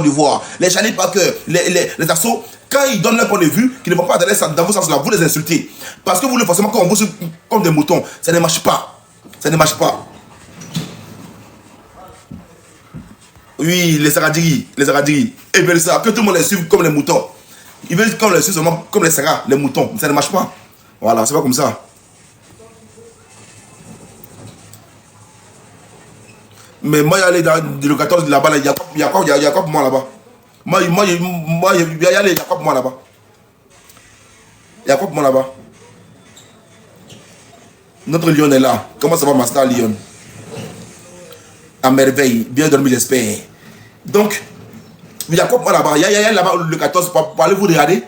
d'Ivoire, les Charlie Parker, les assos, quand ils donnent leur point de vue, qu'ils ne vont pas aller dans vos sens-là, vous les insultez. Parce que vous voulez forcément qu'on vous comme des moutons. Ça ne marche pas. Ça ne marche pas. Oui, les Saradiri. Ils veulent ça, que tout le monde les suive comme les moutons. Ils veulent qu'on les suive seulement comme les Saras, les moutons. Ça ne marche pas. Voilà, c'est pas comme ça. Mais moi, il y a dans le 14 là-bas, il y a quoi pour moi là-bas. Moi, il y a quoi pour moi là-bas. Il y a quoi pour moi là-bas. Notre lion est là. Comment ça va, Master Lion? À merveille, bien dormi, j'espère. Donc, il y a quoi pour moi là-bas. Il y a là-bas le 14, pour aller vous regarder.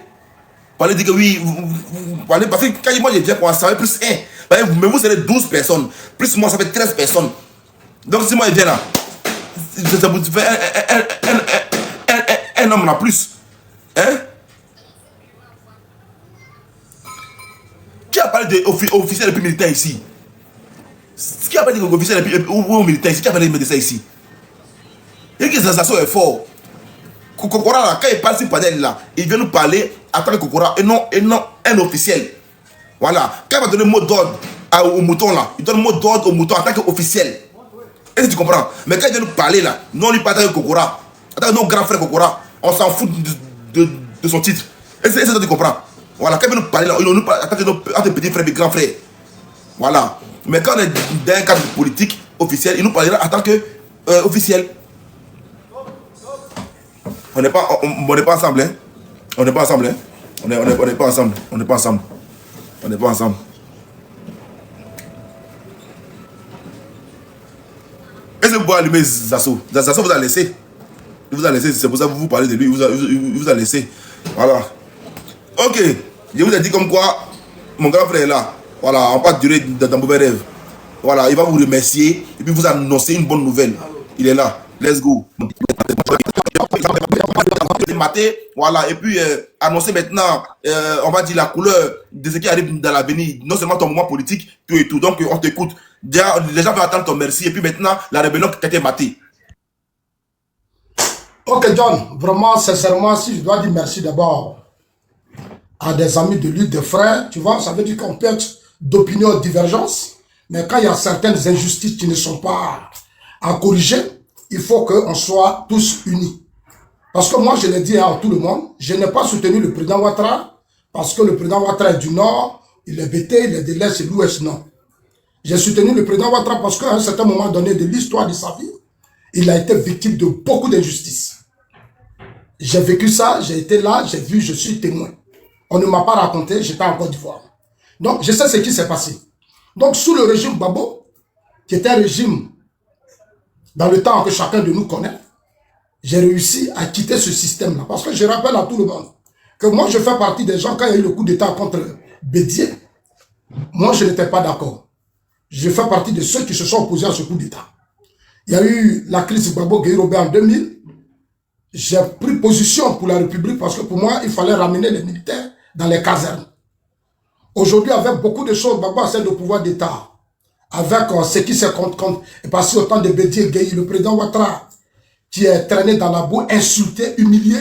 Pour aller dire que oui, vous parlez. Parce que quand moi je viens pour en savoir plus 1, mais vous serez 12 personnes. Plus moi, ça fait 13 personnes. Donc si moi je viens là, ça vous fait un homme en plus. Hein? Qui a parlé d'officiel et puis militaire ici? Qui a parlé d'officiel ou militaire ici? Qui a parlé de médecin ici? Et que ça est fort. Kokora là, quand il parle sur le panel là, il vient nous parler en tant que Kokora et non un officiel. Voilà. Quand il va donner le mot d'ordre au mouton là, il donne le mot d'ordre au mouton en tant qu'officiel. Est-ce que tu comprends? Mais quand il vient nous parler là, non, il parle avec Kokora, en tant que non grand frère Kokora, on s'en fout de son titre. Est-ce que tu comprends? Voilà, quand il vient nous parler là, il nous parle en tant que petit frère et grand frère. Voilà. Mais quand on est dans un cadre politique officiel, il nous parlera en tant que officiel. On n'est pas ensemble, hein? On n'est pas ensemble, hein? On n'est pas ensemble. On n'est pas ensemble. On n'est pas ensemble. Est-ce que vous pouvez allumer Zasso? Zasso vous a laissé. Il vous a laissé, c'est pour ça que vous parlez de lui. Il vous a laissé. Voilà. Ok. Je vous ai dit comme quoi, mon grand frère est là. Voilà, on va pas durer dans mauvais rêve. Voilà, il va vous remercier et puis vous annoncer une bonne nouvelle. Il est là. Let's go. Voilà, et puis annoncer maintenant, on va dire la couleur de ce qui arrive dans l'avenir, non seulement ton mouvement politique, tout et tout. Donc on t'écoute. Déjà, les gens vont attendre ton merci, et puis maintenant, la rébellion qui a été matée. Ok, John, vraiment, sincèrement, si je dois dire merci d'abord à des amis de lutte, des frères, tu vois, ça veut dire qu'on peut être d'opinion divergence, mais quand il y a certaines injustices qui ne sont pas à corriger, il faut qu'on soit tous unis. Parce que moi, je l'ai dit à tout le monde, je n'ai pas soutenu le président Ouattara, parce que le président Ouattara est du Nord, il est bêté, il est de l'Est et de l'Ouest, non. J'ai soutenu le président Ouattara parce qu'à un certain moment donné de l'histoire de sa vie, il a été victime de beaucoup d'injustices. J'ai vécu ça, j'ai été là, j'ai vu, je suis témoin. On ne m'a pas raconté, j'étais en Côte d'Ivoire. Donc, je sais ce qui s'est passé. Donc, sous le régime Gbagbo, qui était un régime dans le temps que chacun de nous connaît, j'ai réussi à quitter ce système-là. Parce que je rappelle à tout le monde que moi, je fais partie des gens, quand il y a eu le coup d'État contre Bédier, moi, je n'étais pas d'accord. Je fais partie de ceux qui se sont opposés à ce coup d'État. Il y a eu la crise Gbagbo-Gueye-Robert en 2000. J'ai pris position pour la République parce que pour moi, il fallait ramener les militaires dans les casernes. Aujourd'hui, avec beaucoup de choses, Gbagbo a celle de pouvoir d'État. Avec ce qui s'est passé au temps de Bédier-Gueye, le président Ouattara, qui est traîné dans la boue, insulté, humilié,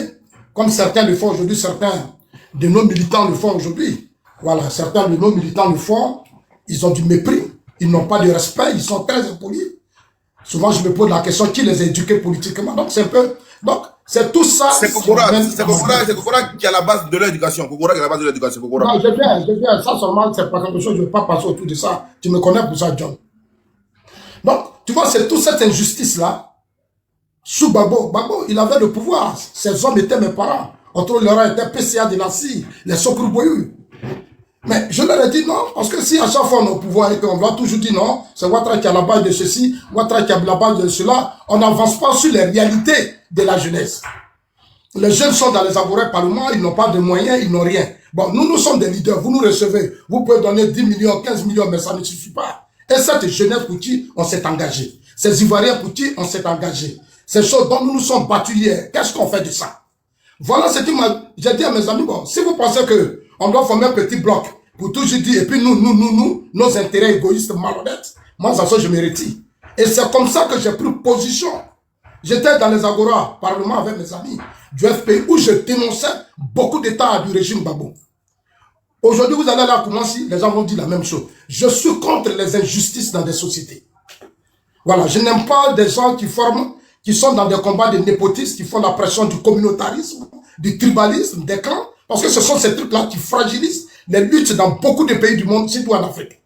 comme certains le font aujourd'hui, certains de nos militants le font aujourd'hui. Voilà, certains de nos militants le font, ils ont du mépris, ils n'ont pas de respect, ils sont très impolis. Souvent, je me pose la question, qui les a éduqués politiquement? Donc, c'est un peu... Donc, c'est tout ça... C'est Kokora qui est à la base de l'éducation. Kokora qui est à la base de l'éducation. Non, je viens. Ça seulement, c'est pas quelque chose, je ne veux pas passer autour de ça. Tu me connais pour ça, John. Donc, tu vois, c'est toute cette injustice-là. Sous Gbagbo, il avait le pouvoir. Ces hommes étaient mes parents. Entre leur était PCA de la CIE, les Sokrouboyou. Mais je leur ai dit non, parce que si à chaque fois on est au pouvoir et qu'on va toujours dire non, c'est Ouattara qui a la base de ceci, Ouattara qui a la base de cela, on n'avance pas sur les réalités de la jeunesse. Les jeunes sont dans les abords parlement, ils n'ont pas de moyens, ils n'ont rien. Bon, nous sommes des leaders, vous nous recevez, vous pouvez donner 10 millions, 15 millions, mais ça ne suffit pas. Et cette jeunesse pour qui on s'est engagé, ces Ivoiriens pour qui on s'est engagé, ces choses dont nous nous sommes battus hier, qu'est-ce qu'on fait de ça? Voilà ce que j'ai dit à mes amis, bon, si vous pensez que on doit former un petit bloc pour toujours dire, et puis nos intérêts égoïstes malhonnêtes, moi, ça, je me retire. Et c'est comme ça que j'ai pris position J'étais dans les Agora, parlement avec mes amis du FPI, où je dénonçais beaucoup d'États du régime Gbagbo. Aujourd'hui, vous allez là à Koumassi, les gens vont dire la même chose. Je suis contre les injustices dans des sociétés. Voilà, je n'aime pas des gens qui sont dans des combats de népotistes, qui font la pression du communautarisme, du tribalisme, des clans, parce que ce sont ces trucs-là qui fragilisent les luttes dans beaucoup de pays du monde, surtout en Afrique.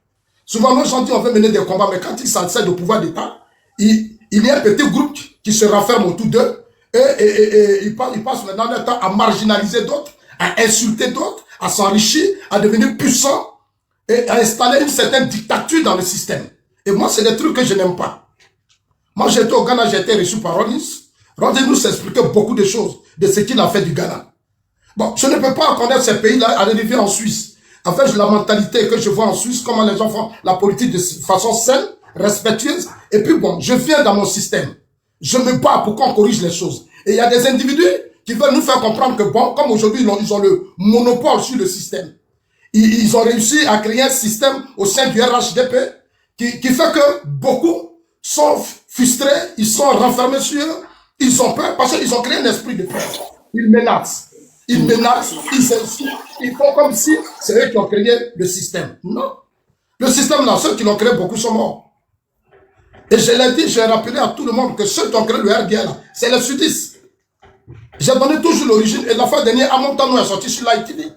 Souvent, nos gens disent on veut mener des combats, mais quand ils s'accèdent au pouvoir d'État, il y a un petit groupe qui se renferme autour d'eux et ils passent maintenant leur temps à marginaliser d'autres, à insulter d'autres, à s'enrichir, à devenir puissants et à installer une certaine dictature dans le système. Et moi, c'est des trucs que je n'aime pas. Moi, j'étais au Ghana, j'ai été reçu par Rollins. Rollins nous expliquait beaucoup de choses de ce qu'il a fait du Ghana. Bon, je ne peux pas connaître ces pays-là à arriver en Suisse. En fait, la mentalité que je vois en Suisse, comment les gens font la politique de façon saine, respectueuse. Et puis bon, je viens dans mon système. Je me bats pour qu'on corrige les choses. Et il y a des individus qui veulent nous faire comprendre que bon, comme aujourd'hui, ils ont le monopole sur le système. Ils ont réussi à créer un système au sein du RHDP qui fait que beaucoup sont frustrés, ils sont renfermés sur eux, ils ont peur parce qu'ils ont créé un esprit de peur. Ils menacent, ils insultent, ils font comme si c'est eux qui ont créé le système. Non. Le système là, ceux qui l'ont créé, beaucoup sont morts. Et je l'ai dit, j'ai rappelé à tout le monde que ceux qui ont créé le RDL là, c'est les sudistes. J'ai donné toujours l'origine et la fois dernière, Amontano est sorti sur l'ITV.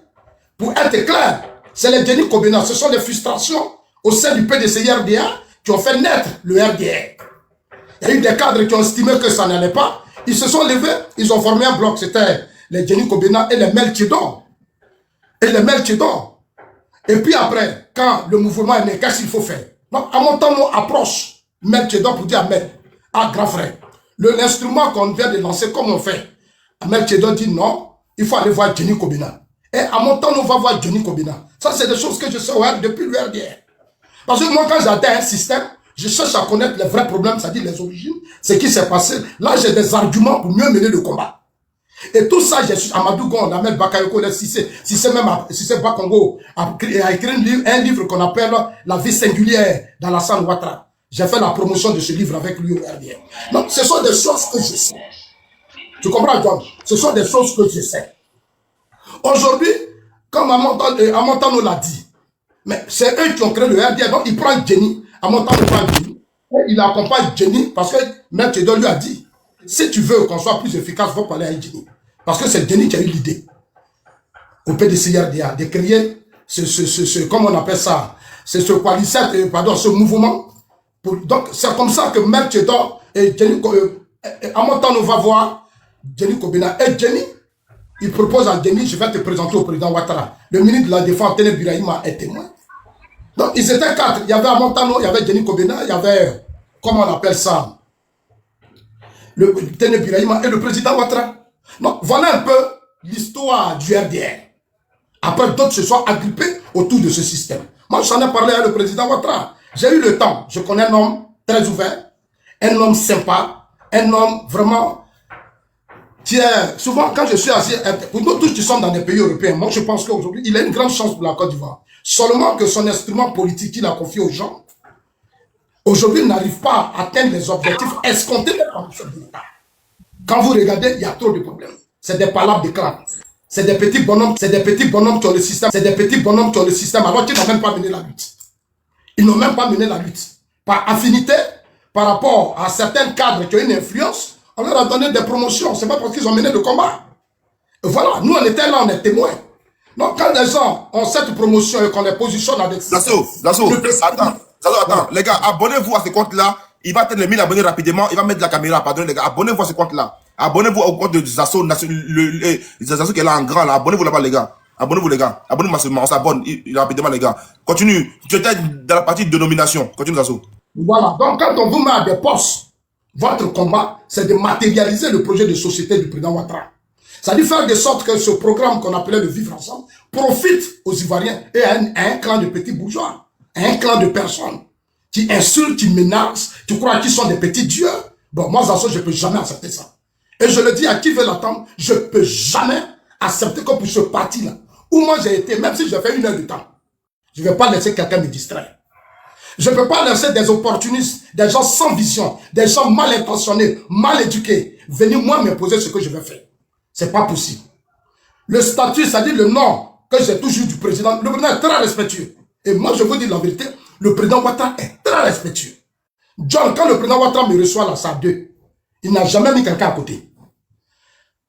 Pour être clair, c'est les Denis Kobena, ce sont les frustrations au sein du PDCI-RDA qui ont fait naître le RDR. Il y a eu des cadres qui ont estimé que ça n'allait pas. Ils se sont levés, ils ont formé un bloc. C'était les Denis Kobena et les Melchidor. Et puis après, quand le mouvement est né, qu'est-ce qu'il faut faire? Donc, à mon temps, on approche Melchidor pour dire Ahmed, grand frère, l'instrument qu'on vient de lancer, comment on fait? Melchidor dit non, il faut aller voir Denis Kobena. Et à mon temps, on va voir Denis Kobena. Ça, c'est des choses que je sais depuis le RDR. Parce que moi, quand j'atteins un système, je cherche à connaître les vrais problèmes, c'est-à-dire les origines, ce qui s'est passé. Là, j'ai des arguments pour mieux mener le combat. Et tout ça, j'ai su, Amadou Gon, Ahmed Bakayoko, Cissé Bakongo, a écrit un livre qu'on appelle La vie singulière d'Alassane Ouattara. J'ai fait la promotion de ce livre avec lui au RDR. Donc, ce sont des choses que je sais. Tu comprends, John? Ce sont des choses que je sais. Aujourd'hui, comme Amontano l'a dit, mais c'est eux qui ont créé le RDR, donc il prend Jenny, Amontano prend Jenny, et il accompagne Jenny parce que Maître Edo lui a dit, si tu veux qu'on soit plus efficace, il faut parler à Jenny. Parce que c'est Jenny qui a eu l'idée, au PDCI-RDA, de créer comment on appelle ça, ce mouvement. Donc c'est comme ça que Maître Edo et Jenny, Amontano va voir Jenny Kobena. Et Jenny, il propose à Jenny, je vais te présenter au président Ouattara. Le ministre de la Défense, Tene Birahima, est témoin. Donc, ils étaient quatre. Il y avait Amontano, il y avait Jenny Kobena, il y avait, comment on appelle ça, le Tene Birahima et le président Ouattara. Donc, voilà un peu l'histoire du RDR. Après, d'autres se sont agrippés autour de ce système. Moi, j'en ai parlé à le président Ouattara. J'ai eu le temps. Je connais un homme très ouvert, un homme sympa, un homme vraiment... Souvent, quand je suis assis, pour nous tous qui sommes dans des pays européens, moi je pense qu'aujourd'hui, il a une grande chance pour la Côte d'Ivoire. Seulement que son instrument politique qu'il a confié aux gens, aujourd'hui, n'arrive pas à atteindre les objectifs escomptés par le chef de l'État. Quand vous regardez, il y a trop de problèmes. C'est des palabres de clans. C'est des petits bonhommes qui ont le système. C'est des petits bonhommes qui ont le système alors qu'ils n'ont même pas mené la lutte. Ils n'ont même pas mené la lutte. Par affinité, par rapport à certains cadres qui ont une influence, on leur a donné des promotions. C'est pas parce qu'ils ont mené le combat. Et voilà, nous on était là, on est témoins. Donc quand les gens ont cette promotion et qu'on les positionne avec... Attends, les gars, abonnez-vous à ce compte-là. Il va atteindre les 1000 abonnés rapidement. Il va mettre la caméra, pardon les gars. Abonnez-vous à ce compte-là. Abonnez-vous au compte de Zasso, Zasso qui est là en grand, là. Abonnez-vous là-bas, les gars. Abonnez-vous, les gars. Abonnez-vous massivement. On s'abonne rapidement, les gars. Continue. Tu étais dans la partie de nomination. Continue, Zasso. Voilà. Donc quand on vous met à des postes, votre combat, c'est de matérialiser le projet de société du président Ouattara. C'est-à-dire faire de sorte que ce programme qu'on appelait le Vivre Ensemble profite aux Ivoiriens et à un clan de petits bourgeois, à un clan de personnes qui insultent, qui menacent, qui croient qu'ils sont des petits dieux. Bon, moi, Zasso, je ne peux jamais accepter ça. Et je le dis à qui veut l'attendre, je ne peux jamais accepter que pour ce parti-là, où moi j'ai été, même si j'ai fait 1 heure de temps, je ne vais pas laisser quelqu'un me distraire. Je ne peux pas laisser des opportunistes, des gens sans vision, des gens mal intentionnés, mal éduqués, venir moi m'imposer ce que je vais faire. C'est pas possible. Le statut, c'est-à-dire le nom que j'ai toujours du président. Le président est très respectueux. Et moi, je vous dis la vérité, le président Ouattara est très respectueux. John, quand le président Ouattara me reçoit là, ça 2, il n'a jamais mis quelqu'un à côté.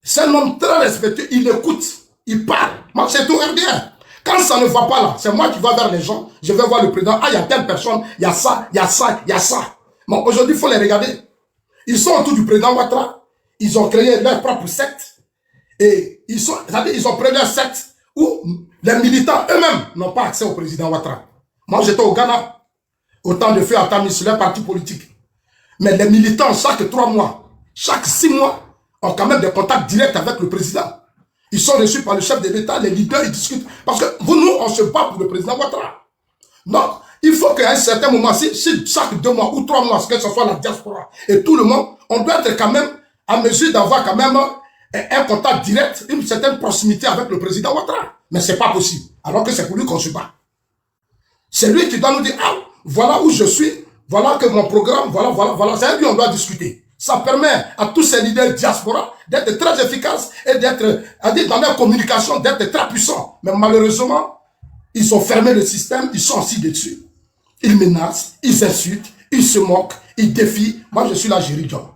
C'est un homme très respectueux, il écoute, il parle. Moi, c'est tout RDR. Quand ça ne va pas là, c'est moi qui vais vers les gens, je vais voir le président, ah, il y a telle personne, il y a ça, il y a ça, il y a ça. Bon, aujourd'hui, il faut les regarder. Ils sont autour du président Ouattara, ils ont créé leur propre secte, et ils ont pris leur secte où les militants eux-mêmes n'ont pas accès au président Ouattara. Moi, j'étais au Ghana, au temps de faire Atami sur leur parti politique. Mais les militants, chaque 3 mois, chaque 6 mois, ont quand même des contacts directs avec le président. Ils sont reçus par le chef de l'État, les leaders, ils discutent. Parce que nous, on se bat pour le président Ouattara. Donc, il faut qu'à un certain moment, si chaque 2 mois ou 3 mois, que ce soit la diaspora et tout le monde, on doit être quand même à mesure d'avoir quand même un contact direct, une certaine proximité avec le président Ouattara. Mais c'est pas possible. Alors que c'est pour lui qu'on se bat. C'est lui qui doit nous dire, ah, voilà où je suis, voilà que mon programme, voilà. C'est avec lui on doit discuter. Ça permet à tous ces leaders diaspora d'être très efficaces et d'être, dans leur communication, d'être très puissants. Mais malheureusement, ils ont fermé le système, ils sont assis dessus. Ils menacent, ils insultent, ils se moquent, ils défient. Moi, je suis là, Jerry John.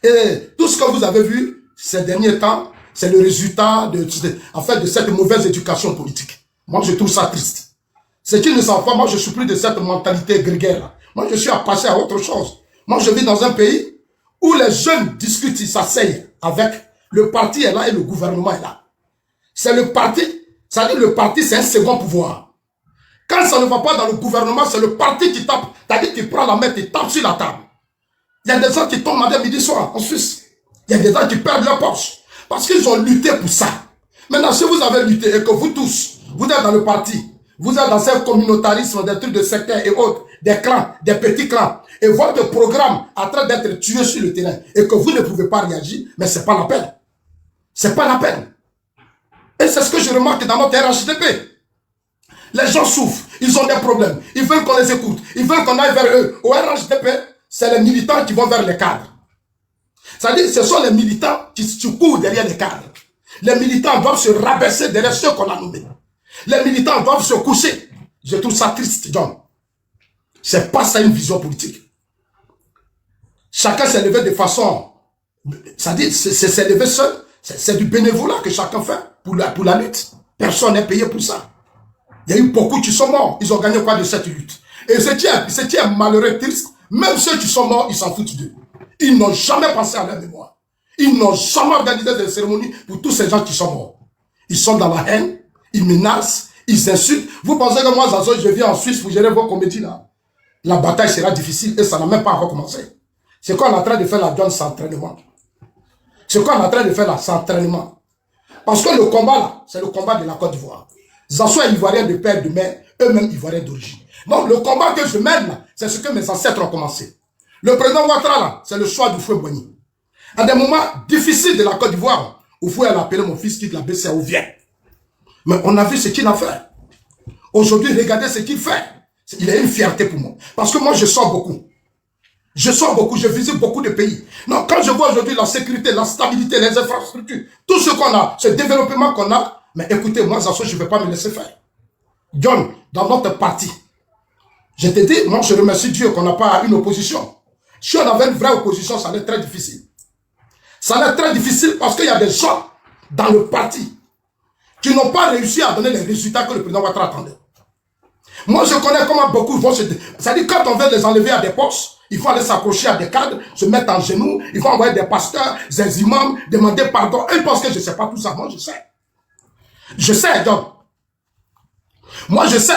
Et tout ce que vous avez vu ces derniers temps, c'est le résultat de cette mauvaise éducation politique. Moi, je trouve ça triste. Ceux qui ne savent pas, moi, je suis plus de cette mentalité grégaire. Moi, je suis à passer à autre chose. Moi, je vis dans un pays où les jeunes discutent, ils s'asseyent avec, le parti est là et le gouvernement est là. C'est le parti, ça dit le parti, c'est un second pouvoir. Quand ça ne va pas dans le gouvernement, c'est le parti qui tape, c'est-à-dire qui prend la main et tape sur la table. Il y a des gens qui tombent matin, midi, soir, en Suisse. Il y a des gens qui perdent leur poche. Parce qu'ils ont lutté pour ça. Maintenant, si vous avez lutté et que vous tous, vous êtes dans le parti, vous êtes dans un communautarisme, des trucs de secteur et autres, des clans, des petits clans, et votre programme est en train d'être tué sur le terrain, et que vous ne pouvez pas réagir, mais c'est pas la peine. C'est pas la peine. Et c'est ce que je remarque dans notre RHDP. Les gens souffrent, ils ont des problèmes, ils veulent qu'on les écoute, ils veulent qu'on aille vers eux. Au RHDP, c'est les militants qui vont vers les cadres. C'est-à-dire, ce sont les militants qui courent derrière les cadres. Les militants doivent se rabaisser derrière ceux qu'on a nommés. Les militants doivent se coucher. Je trouve ça triste, John. C'est pas ça une vision politique. Chacun s'est levé de façon... C'est-à-dire, c'est levé seul. C'est du bénévolat que chacun fait pour la lutte. Personne n'est payé pour ça. Il y a eu beaucoup qui sont morts. Ils ont gagné quoi de cette lutte? Et ce qui est malheureux, triste, même ceux qui sont morts, ils s'en foutent d'eux. Ils n'ont jamais pensé à leur mémoire. Ils n'ont jamais organisé des cérémonies pour tous ces gens qui sont morts. Ils sont dans la haine, ils menacent, ils insultent. Vous pensez que moi, Zazo, je viens en Suisse pour gérer vos comédies là? La bataille sera difficile et ça n'a même pas encore commencé. C'est quoi on est en train de faire la donne sans entraînement? C'est quoi on est en train de faire là sans entraînement? Parce que le combat là, c'est le combat de la Côte d'Ivoire. Zazo est ivoirien de père de mère, eux-mêmes ivoiriens d'origine. Donc le combat que je mène là, c'est ce que mes ancêtres ont commencé. Le président Ouattara là, c'est le choix du Fouet-Boigny. À des moments difficiles de la Côte d'Ivoire, où Fouet a appelé mon fils qui l'a baissé au vient. Mais on a vu ce qu'il a fait. Aujourd'hui, regardez ce qu'il fait. Il a une fierté pour moi. Parce que moi, je sors beaucoup. Je sors beaucoup, je visite beaucoup de pays. Non, quand je vois aujourd'hui la sécurité, la stabilité, les infrastructures, tout ce qu'on a, ce développement qu'on a, mais écoutez, moi, ça, je ne vais pas me laisser faire. John, dans notre parti, je te dis, moi, je remercie Dieu qu'on n'a pas une opposition. Si on avait une vraie opposition, ça allait être très difficile. Ça allait être très difficile parce qu'il y a des gens dans le parti qui n'ont pas réussi à donner les résultats que le président Ouattara attendait. Moi, je connais comment beaucoup vont se... C'est-à-dire, quand on veut les enlever à des postes, il faut aller s'accrocher à des cadres, se mettre en genoux, il faut envoyer des pasteurs, des imams, demander pardon. Et parce que je ne sais pas tout ça, moi, je sais. Je sais, John. Moi, je sais.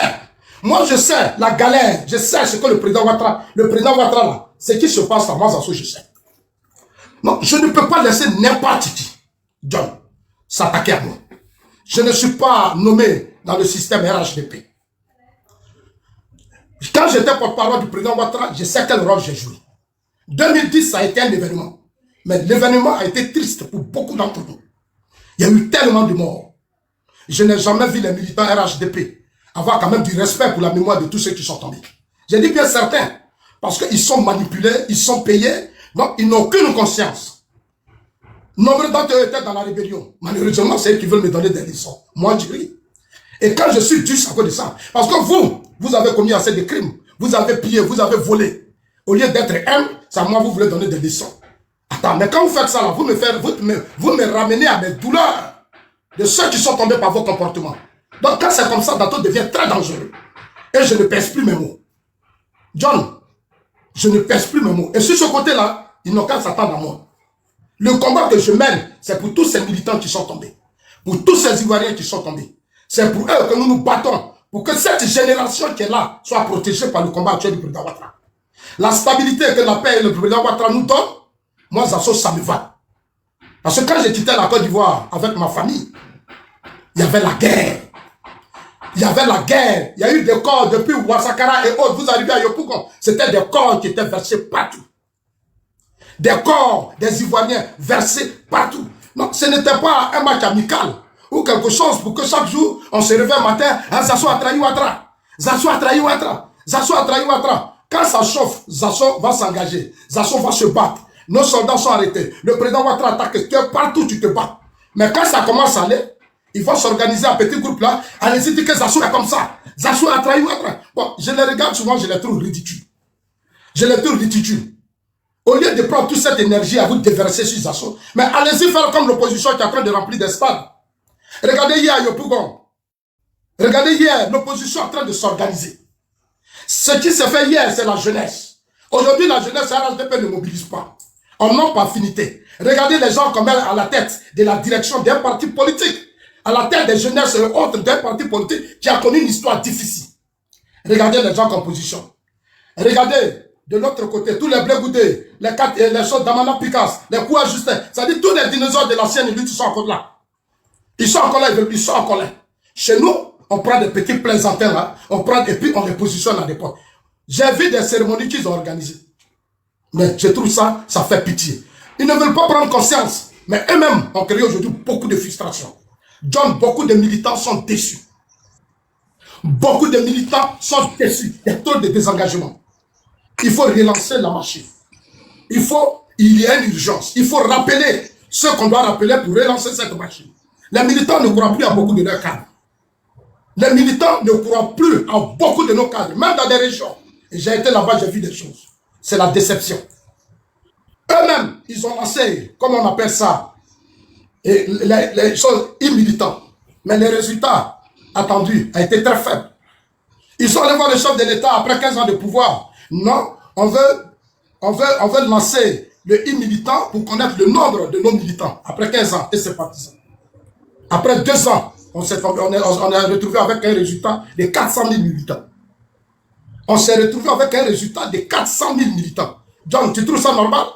Moi, je sais la galère. Je sais ce que le président Ouattara, là, ce qui se passe là, moi, ça, je sais. Non, je ne peux pas laisser n'importe qui, John, s'attaquer à moi. Je ne suis pas nommé dans le système RHDP. Quand j'étais porte-parole du président Ouattara, je sais quel rôle j'ai joué. 2010, ça a été un événement. Mais l'événement a été triste pour beaucoup d'entre nous. Il y a eu tellement de morts. Je n'ai jamais vu les militants RHDP avoir quand même du respect pour la mémoire de tous ceux qui sont tombés. Je dis bien certains. Parce qu'ils sont manipulés, ils sont payés, donc ils n'ont aucune conscience. Nombre d'entre eux étaient dans la rébellion. Malheureusement, c'est eux qui veulent me donner des leçons. Moi, je ris. Et quand je suis dur, c'est à cause de ça. Parce que vous avez commis assez de crimes. Vous avez pillé, vous avez volé. Au lieu d'être humble, c'est à moi vous voulez donner des leçons. Attends, mais quand vous faites ça, là, vous me ramenez à mes douleurs de ceux qui sont tombés par vos comportements. Donc quand c'est comme ça, Dato devient très dangereux. Et je ne pèse plus mes mots. John, je ne pèse plus mes mots. Et sur ce côté-là, ils n'ont qu'à s'attendre à moi. Le combat que je mène, c'est pour tous ces militants qui sont tombés. Pour tous ces Ivoiriens qui sont tombés. C'est pour eux que nous nous battons. Pour que cette génération qui est là soit protégée par le combat actuel du président Ouattara. La stabilité que la paix et le président Ouattara nous donnent, moi, ça me va. Parce que quand j'ai quitté la Côte d'Ivoire avec ma famille, il y avait la guerre. Il y avait la guerre. Il y a eu des corps depuis Ouassakara et autres. Vous arrivez à Yopougon, c'était des corps qui étaient versés partout. Des corps des Ivoiriens versés partout. Non, ce n'était pas un match amical ou quelque chose pour que chaque jour, on se réveille matin, Zasso a trahi Ouattara. Zasso a trahi Ouattara. Zasso a trahi Ouattara. Quand ça chauffe, Zasso va s'engager. Zasso va se battre. Nos soldats sont arrêtés. Le président Ouattara attaque. Partout, tu te bats. Mais quand ça commence à aller, ils vont s'organiser en petit groupe là. Allez-y, dire que Zasso est comme ça. Zasso a trahi Ouattara. Bon, je les regarde souvent, je les trouve ridicules. Je les trouve ridicules. Au lieu de prendre toute cette énergie à vous déverser sur Zasso, mais allez-y faire comme l'opposition qui est en train de remplir des stades. Regardez hier à Yopougon. Regardez hier, l'opposition est en train de s'organiser. Ce qui s'est fait hier, c'est la jeunesse. Aujourd'hui, la jeunesse, la RHDP ne mobilise pas. On n'a pas affinité. Regardez les gens comme elle à la tête de la direction d'un parti politique, à la tête des jeunesses et autres d'un parti politique qui a connu une histoire difficile. Regardez les gens en position. Regardez de l'autre côté, tous les Blé-Goudé, les choses d'Amana Picasse, les coups Justin, c'est-à-dire tous les dinosaures de l'ancienne élite sont encore là. Ils sont encore là, ils sont encore là. Chez nous, on prend des petits plaisantins là, on prend et puis on les positionne à l'époque. J'ai vu des cérémonies qu'ils ont organisées. Mais je trouve ça, ça fait pitié. Ils ne veulent pas prendre conscience. Mais eux-mêmes ont créé aujourd'hui beaucoup de frustration. John, beaucoup de militants sont déçus. Beaucoup de militants sont déçus. Il y a trop de désengagement. Il faut relancer la machine. Il y a une urgence. Il faut rappeler ce qu'on doit rappeler pour relancer cette machine. Les militants ne croient plus à beaucoup de leurs cadres. Les militants ne croient plus à beaucoup de nos cadres, même dans des régions. Et j'ai été là-bas, j'ai vu des choses. C'est la déception. Eux-mêmes, ils ont lancé, comme on appelle ça, et les choses immilitantes. Mais les résultats attendus ont été très faibles. Ils sont allés voir le chef de l'État après 15 ans de pouvoir. Non, on veut lancer le immilitant pour connaître le nombre de nos militants après 15 ans et ses partisans. Après 2 ans, on est retrouvé avec un résultat de 400 000 militants. On s'est retrouvé avec un résultat de 400 000 militants. John, tu trouves ça normal?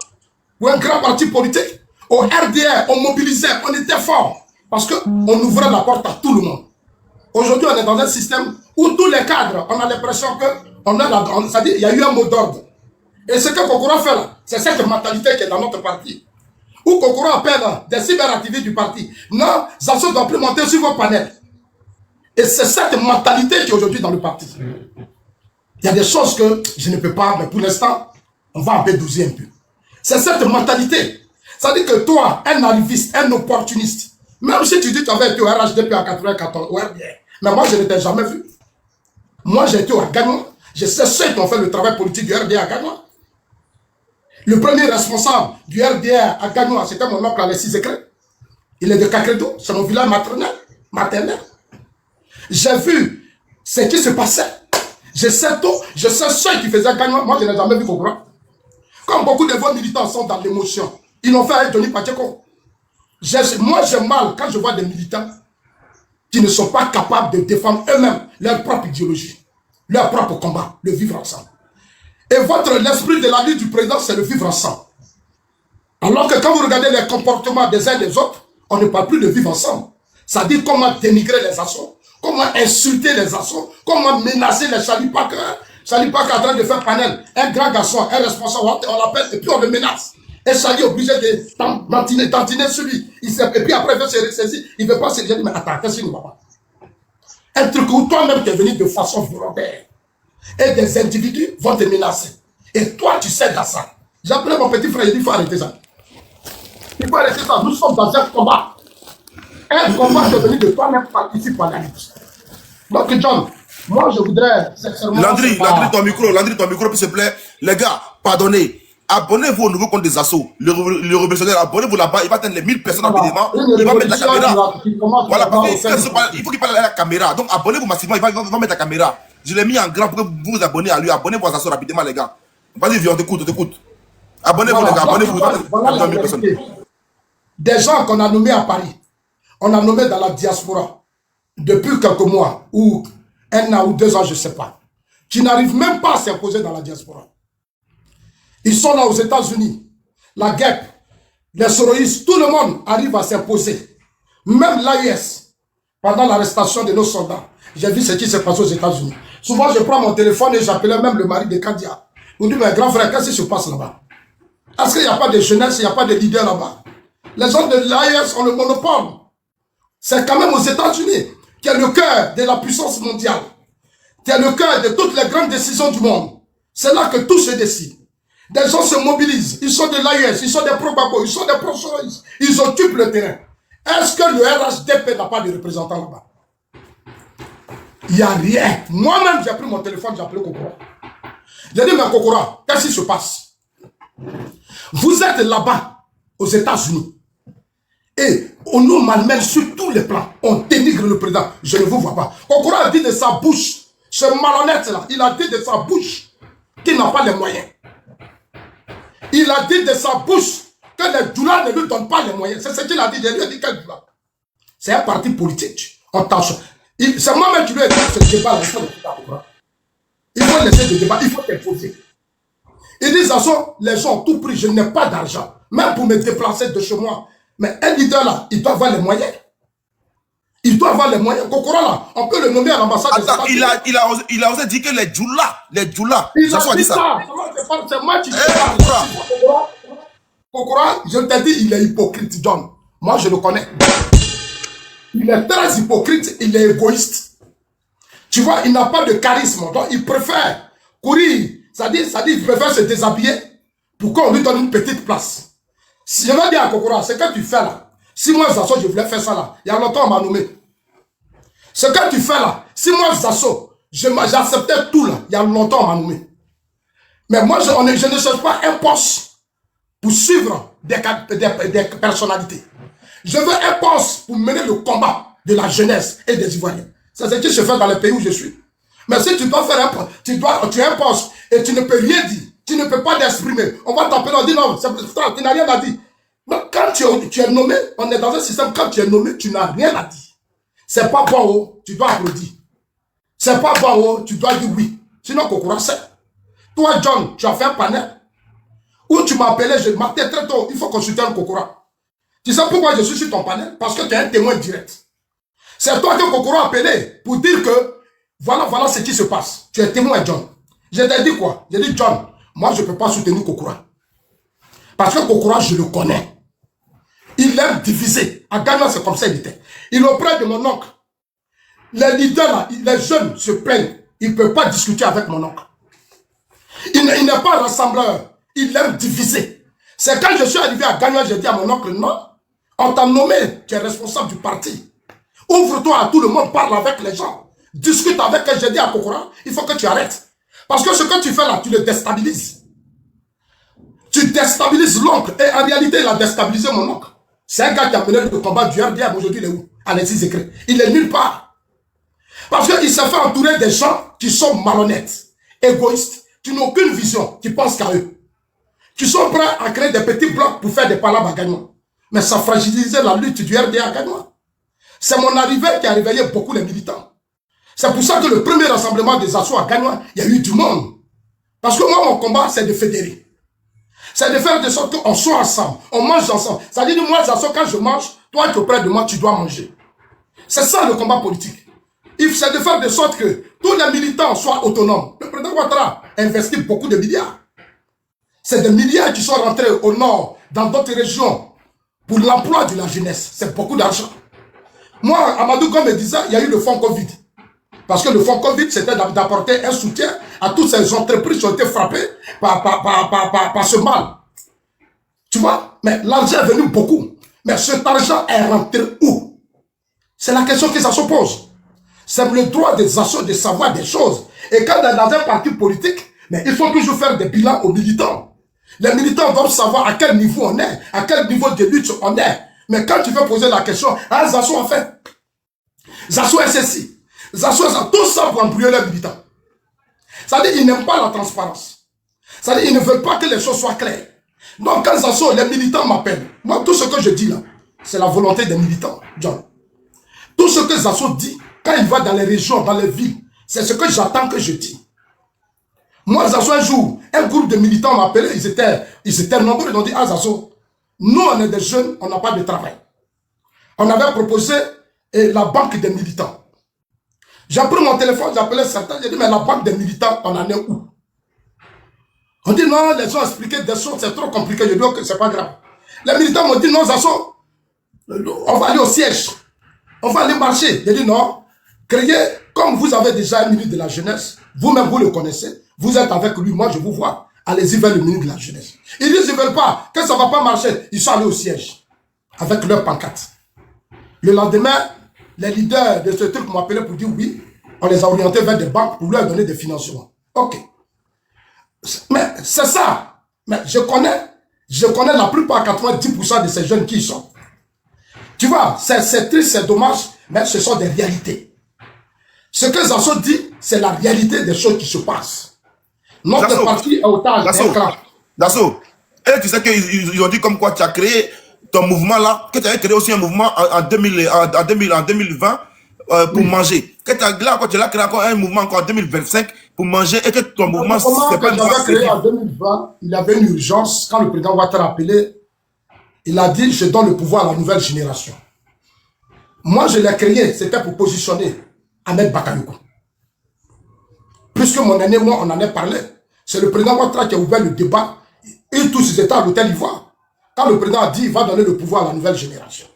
Ou un grand parti politique? Au RDR, on mobilisait, on était fort. Parce qu'on ouvrait la porte à tout le monde. Aujourd'hui, on est dans un système où tous les cadres, on a l'impression qu'il y a eu un mot d'ordre. Et ce que Kokoro fait là, c'est cette mentalité qui est dans notre parti. Où Kokoro appelle des cyberactivistes du parti. Non, Zasso ne doit plus monter sur vos panels. Et c'est cette mentalité qui est aujourd'hui dans le parti. Il y a des choses que je ne peux pas, mais pour l'instant, on va bédouser un peu. C'est cette mentalité. Ça dit que toi, un arriviste, un opportuniste, même si tu dis que tu avais été au RHDP en 94, ouais, bien. Mais moi, je ne t'ai jamais vu. Moi, j'ai été au Gagnon. Je sais ceux qui ont fait le travail politique du RDA à Gagnon. Le premier responsable du RDA à Gagnon, c'était mon oncle Alexis Zekre. Il est de Kakredo, c'est mon village maternel. J'ai vu ce qui se passait. Je sais tout, je sais ceux qui faisaient Gagnon. Moi, je n'ai jamais vu vos bras. Comme beaucoup de vos militants sont dans l'émotion, ils l'ont fait avec Johnny Pacheco. Moi, j'ai mal quand je vois des militants qui ne sont pas capables de défendre eux-mêmes leur propre idéologie, leur propre combat, le vivre ensemble. Et l'esprit de la lutte du président, c'est le vivre ensemble. Alors que quand vous regardez les comportements des uns et des autres, on ne parle plus de vivre ensemble. Ça dit comment dénigrer les assauts, comment insulter les assauts, comment menacer les chalipacs. Chalipac est en train de faire panel. Un grand garçon, un responsable, on l'appelle et puis on le menace. Et Chali est obligé de tantiner sur lui. Et puis après, il veut se ressaisir. Il ne veut pas se dire, mais attends, qu'est-ce qu'il nous va pas? Un truc où toi-même tu es venu de façon volontaire. et des individus vont te menacer. Et toi, tu cèdes à ça. J'ai appelé mon petit frère, il dit, il faut arrêter ça. Il faut arrêter ça. Nous sommes dans un combat. Un combat devenu de toi-même participe à la lutte. Donc, John, moi, je voudrais sincèrement... Landry, ton micro, s'il te plaît. Les gars, pardonnez. Abonnez-vous au nouveau compte des assos. Le révolutionnaire, abonnez-vous là-bas. Il va atteindre les 1000 personnes rapidement. Il va mettre la caméra. Voilà, parce il faut qu'il parle à la caméra. Donc, abonnez-vous massivement. Il va mettre la caméra. Je l'ai mis en grand pour que vous vous abonnez à lui. Abonnez-vous aux assos rapidement, les gars. Vas-y, viens, on t'écoute. Abonnez-vous, les gars. Abonnez-vous. Voilà, des gens qu'on a nommés à Paris, on a nommé dans la diaspora depuis quelques mois, ou 1 an ou 2 ans, je ne sais pas, qui n'arrivent même pas à s'imposer dans la diaspora. Ils sont là aux États-Unis, la guerre, les soroïstes, tout le monde arrive à s'imposer. Même l'AIS, pendant l'arrestation de nos soldats, j'ai vu ce qui s'est passé aux États-Unis. Souvent, je prends mon téléphone et j'appelais même le mari de Kandia. Il me dit, mais grand frère, qu'est-ce qui se passe là-bas? Est-ce qu'il n'y a pas de jeunesse, il n'y a pas de leader là-bas? Les gens de l'AIS ont le monopole. C'est quand même aux États-Unis qui est le cœur de la puissance mondiale, qui est le cœur de toutes les grandes décisions du monde. C'est là que tout se décide. Des gens se mobilisent, ils sont de l'AIS, ils sont des pro-Babo, ils sont des pro-Soroïs, ils occupent le terrain. Est-ce que le RHDP n'a pas de représentant là-bas? Il n'y a rien. Moi-même, j'ai pris mon téléphone, j'ai appelé Kokora. J'ai dit, mais Kokora, qu'est-ce qui se passe? Vous êtes là-bas, aux États-Unis. Et on nous malmène sur tous les plans. On dénigre le président. Je ne vous vois pas. Kokora a dit de sa bouche, ce malhonnête-là, il a dit de sa bouche qu'il n'a pas les moyens. Il a dit de sa bouche que les doulas ne lui donnent pas les moyens. C'est ce qu'il a dit. Je lui ai dit quel doula? C'est un parti politique. On tâche. C'est moi-même qui lui ai dit ce débat-là. Il faut laisser le débat. Il faut t'imposer. Ils disent à ça, les gens ont tout pris. Je n'ai pas d'argent. Même pour me déplacer de chez moi. Mais un leader là, il doit avoir les moyens. Il doit avoir les moyens. Kokora là, on peut le nommer à l'ambassade. Attends, il a osé dire que les djoulas. Il a dit ça. C'est moi qui dis ça. Kokora, je te dis, il est hypocrite, John. Moi, je le connais. Il est très hypocrite, il est égoïste. Tu vois, il n'a pas de charisme. Donc, il préfère courir. C'est-à-dire, il préfère se déshabiller pour qu'on lui donne une petite place. Si je veux dire à Kokora, ce que tu fais là, si moi, Zasso, je voulais faire ça là, il y a longtemps, on m'a nommé. Ce que tu fais là, si moi, Zasso, j'acceptais tout là, il y a longtemps, on m'a nommé. Mais moi, je ne cherche pas un poste pour suivre des personnalités. Je veux un poste pour mener le combat de la jeunesse et des Ivoiriens. C'est ce qui se fait dans le pays où je suis. Mais si tu dois faire un poste, tu as un poste et tu ne peux rien dire, tu ne peux pas t'exprimer. On va t'appeler, on dit non, tu n'as rien à dire. Mais quand tu es nommé, on est dans un système, quand tu es nommé, tu n'as rien à dire. C'est pas bon, oh, tu dois applaudir. C'est pas bon, oh, tu dois dire oui. Sinon, Kokora sait. Toi, John, tu as fait un panel où tu m'as appelé, je m'attendais très tôt, il faut consulter un Kokora. Tu sais pourquoi je suis sur ton panel? Parce que tu es un témoin direct. C'est toi que Kokora a appelé pour dire que voilà ce qui se passe. Tu es témoin, John. Je t'ai dit quoi? J'ai dit, John, moi je ne peux pas soutenir Kokora. Parce que Kokora, je le connais. Il aime diviser. À Ghana, c'est comme ça il était. Il est auprès de mon oncle. Les leaders, là, les jeunes se plaignent. Ils ne peuvent pas discuter avec mon oncle. Il n'est pas rassembleur. Il aime diviser. C'est quand je suis arrivé à Ghana, j'ai dit à mon oncle, non, on t'a nommé, tu es responsable du parti. Ouvre-toi à tout le monde, parle avec les gens. Discute avec eux. J'ai dit à Kokora, il faut que tu arrêtes. Parce que ce que tu fais là, tu le déstabilises. Tu déstabilises l'oncle. Et en réalité, il a déstabilisé mon oncle. C'est un gars qui a mené le combat du RDM. Aujourd'hui, il est où? Alexis Zécré. Il est nulle part. Parce qu'il s'est fait entourer des gens qui sont malhonnêtes, égoïstes, qui n'ont aucune vision, qui pensent qu'à eux. Qui sont prêts à créer des petits blocs pour faire des palabres à Gagnon. Mais ça fragilisait la lutte du RDA à Gagnon. C'est mon arrivée qui a réveillé beaucoup les militants. C'est pour ça que le premier rassemblement des assauts à Gagnon, il y a eu du monde. Parce que moi, mon combat, c'est de fédérer. C'est de faire de sorte qu'on soit ensemble, on mange ensemble. Ça dit que moi, quand je mange, toi qui es auprès de moi, tu dois manger. C'est ça le combat politique. C'est de faire de sorte que tous les militants soient autonomes. Le président Ouattara investit beaucoup de milliards. C'est des milliards qui sont rentrés au nord, dans d'autres régions, pour l'emploi de la jeunesse. C'est beaucoup d'argent. Moi, Amadou Gomes me disait, il y a eu le fonds Covid. Parce que le fonds Covid, c'était d'apporter un soutien à toutes ces entreprises qui ont été frappées par ce mal. Tu vois? Mais l'argent est venu beaucoup. Mais cet argent est rentré où? C'est la question que ça se pose. C'est le droit des assos de savoir des choses. Et quand dans un parti politique, mais il faut toujours faire des bilans aux militants. Les militants doivent savoir à quel niveau on est, à quel niveau de lutte on est. Mais quand tu veux poser la question, ah, Zasso a fait, Zasso SSI, Zasso, tout ça pour embrouiller les militants. C'est-à-dire qu'ils n'aiment pas la transparence. C'est-à-dire qu'ils ne veulent pas que les choses soient claires. Donc quand Zasso, les militants m'appellent, moi tout ce que je dis là, c'est la volonté des militants, John. Tout ce que Zasso dit, quand il va dans les régions, dans les villes, c'est ce que j'attends que je dis. Moi, Zasso, un jour, un groupe de militants m'a appelé, ils étaient nombreux, ils ont dit, ah Zasso, nous on est des jeunes, on n'a pas de travail. On avait proposé la banque des militants. J'ai pris mon téléphone, j'ai appelé certains, j'ai dit, mais la banque des militants, on en est où? On dit, non, les gens ont expliqué des choses, c'est trop compliqué, je dis, ok, c'est pas grave. Les militants m'ont dit, non, Zasso, on va aller au siège, on va aller marcher. J'ai dit, non, créez, comme vous avez déjà un ministre de la jeunesse, vous-même vous le connaissez, vous êtes avec lui, moi je vous vois, allez-y vers le ministre de la jeunesse. Ils disent, ils ne veulent pas, que ça ne va pas marcher, ils sont allés au siège, avec leur pancarte. Le lendemain, les leaders de ce truc m'ont appelé pour dire oui, on les a orientés vers des banques pour leur donner des financements. Ok. Mais c'est ça. Mais je connais la plupart, 90% de ces jeunes qui y sont. Tu vois, c'est triste, c'est dommage, mais ce sont des réalités. Ce que Zasso dit, c'est la réalité des choses qui se passent. Notre parti est otage. Zasso, et tu sais qu'ils ont dit comme quoi tu as créé ton mouvement là, que tu avais créé aussi un mouvement en 2020 pour manger. Que tu as créé encore un mouvement encore en 2025 pour manger et que ton mouvement... Le mouvement que j'avais créé en 2020, il y avait une urgence. Quand le président Ouattara a appelé, il a dit, je donne le pouvoir à la nouvelle génération. Moi, je l'ai créé, c'était pour positionner Ahmed Bakayoko. Puisque mon aîné, moi, on en a parlé. C'est le président Ouattara qui a ouvert le débat. Et tous ils étaient à l'hôtel Ivoire. Quand le président a dit, il va donner le pouvoir à la nouvelle génération.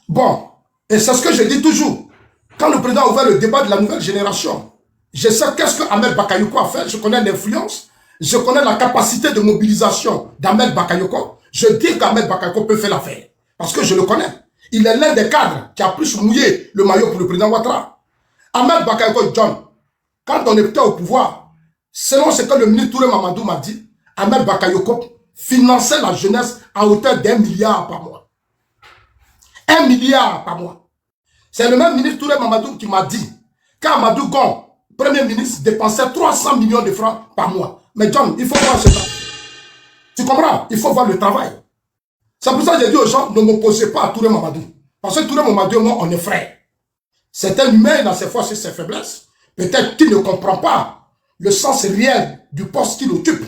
Bon, et c'est ce que je dis toujours. Quand le président a ouvert le débat de la nouvelle génération, je sais qu'est-ce que Ahmed Bakayoko a fait. Je connais l'influence. Je connais la capacité de mobilisation d'Ahmed Bakayoko. Je dis qu'Ahmed Bakayoko peut faire l'affaire. Parce que je le connais. Il est l'un des cadres qui a plus mouillé le maillot pour le président Ouattara. Ahmed Bakayoko John, quand on était au pouvoir, selon ce que le ministre Touré Mamadou m'a dit, Ahmed Bakayoko finançait la jeunesse à hauteur d'1 milliard par mois. 1 milliard par mois. C'est le même ministre Touré Mamadou qui m'a dit qu'Amadou Gon, Premier ministre, dépensait 300 millions de francs par mois. Mais John, il faut voir cela. Tu comprends? Il faut voir le travail. C'est pour ça que j'ai dit aux gens, ne m'opposez pas à Touré Mamadou. Parce que Touré Mamadou et moi, on est frères. C'est un humain, il a ses forces et ses faiblesses. Peut-être qu'il ne comprend pas le sens réel du poste qu'il occupe.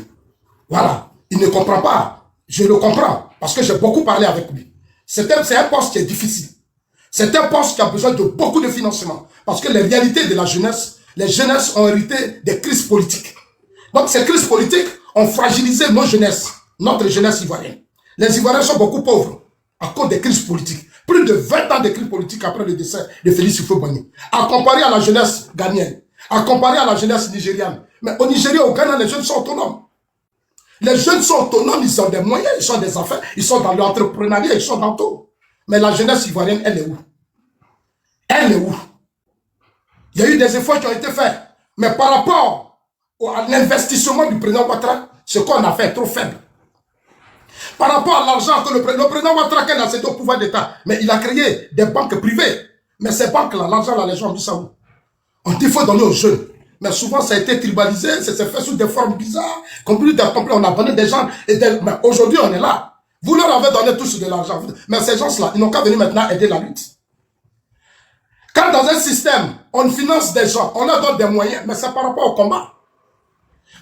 Voilà. Il ne comprend pas. Je le comprends. Parce que j'ai beaucoup parlé avec lui. C'est un poste qui est difficile. C'est un poste qui a besoin de beaucoup de financement. Parce que les réalités de la jeunesse, les jeunesses ont hérité des crises politiques. Donc ces crises politiques ont fragilisé nos jeunesses, notre jeunesse ivoirienne. Les Ivoiriens sont beaucoup pauvres à cause des crises politiques. Plus de 20 ans de crises politiques après le décès de Félix Houphouët-Boigny. À comparer à la jeunesse ghanéenne, à comparer à la jeunesse nigériane. Mais au Nigeria, au Ghana, les jeunes sont autonomes. Les jeunes sont autonomes, ils ont des moyens, ils ont des affaires, ils sont dans l'entrepreneuriat, ils sont dans tout. Mais la jeunesse ivoirienne, elle est où? Elle est où? Il y a eu des efforts qui ont été faits. Mais par rapport à l'investissement du président Ouattara, ce qu'on a fait est trop faible. Par rapport à l'argent que le président Ouattara a cédé au pouvoir d'État, mais il a créé des banques privées. Mais ces banques-là, l'argent-là, les gens ont mis ça où? On dit qu'il faut donner aux jeunes. Mais souvent, ça a été tribalisé, ça s'est fait sous des formes bizarres. On a donné des gens. Mais aujourd'hui, on est là. Vous leur avez donné tous de l'argent. Mais ces gens-là, ils n'ont qu'à venir maintenant aider la lutte. Quand dans un système, on finance des gens, on leur donne des moyens, mais c'est par rapport au combat.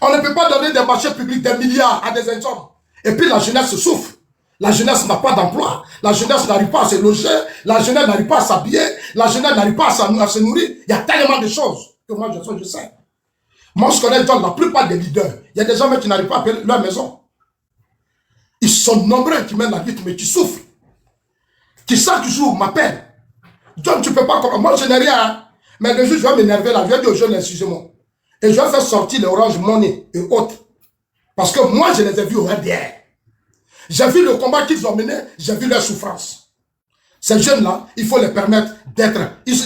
On ne peut pas donner des marchés publics, des milliards à des hommes. Et puis la jeunesse souffre. La jeunesse n'a pas d'emploi. La jeunesse n'arrive pas à se loger. La jeunesse n'arrive pas à s'habiller. La jeunesse n'arrive pas à se nourrir. Il y a tellement de choses que moi je sais. Moi je connais la plupart des leaders. Il y a des gens qui n'arrivent pas à payer leur maison. Ils sont nombreux qui mènent la lutte, mais qui souffrent. Qui chaque jour m'appellent. John, tu ne peux pas comprendre. Moi je n'ai rien. Mais le juge va m'énerver là. Je vais dire aux jeunes, excusez-moi. Et je vais faire sortir les Orange Money et autres. Parce que moi, je les ai vus au RDR. J'ai vu le combat qu'ils ont mené, j'ai vu leur souffrance. Ces jeunes-là, il faut les permettre d'être.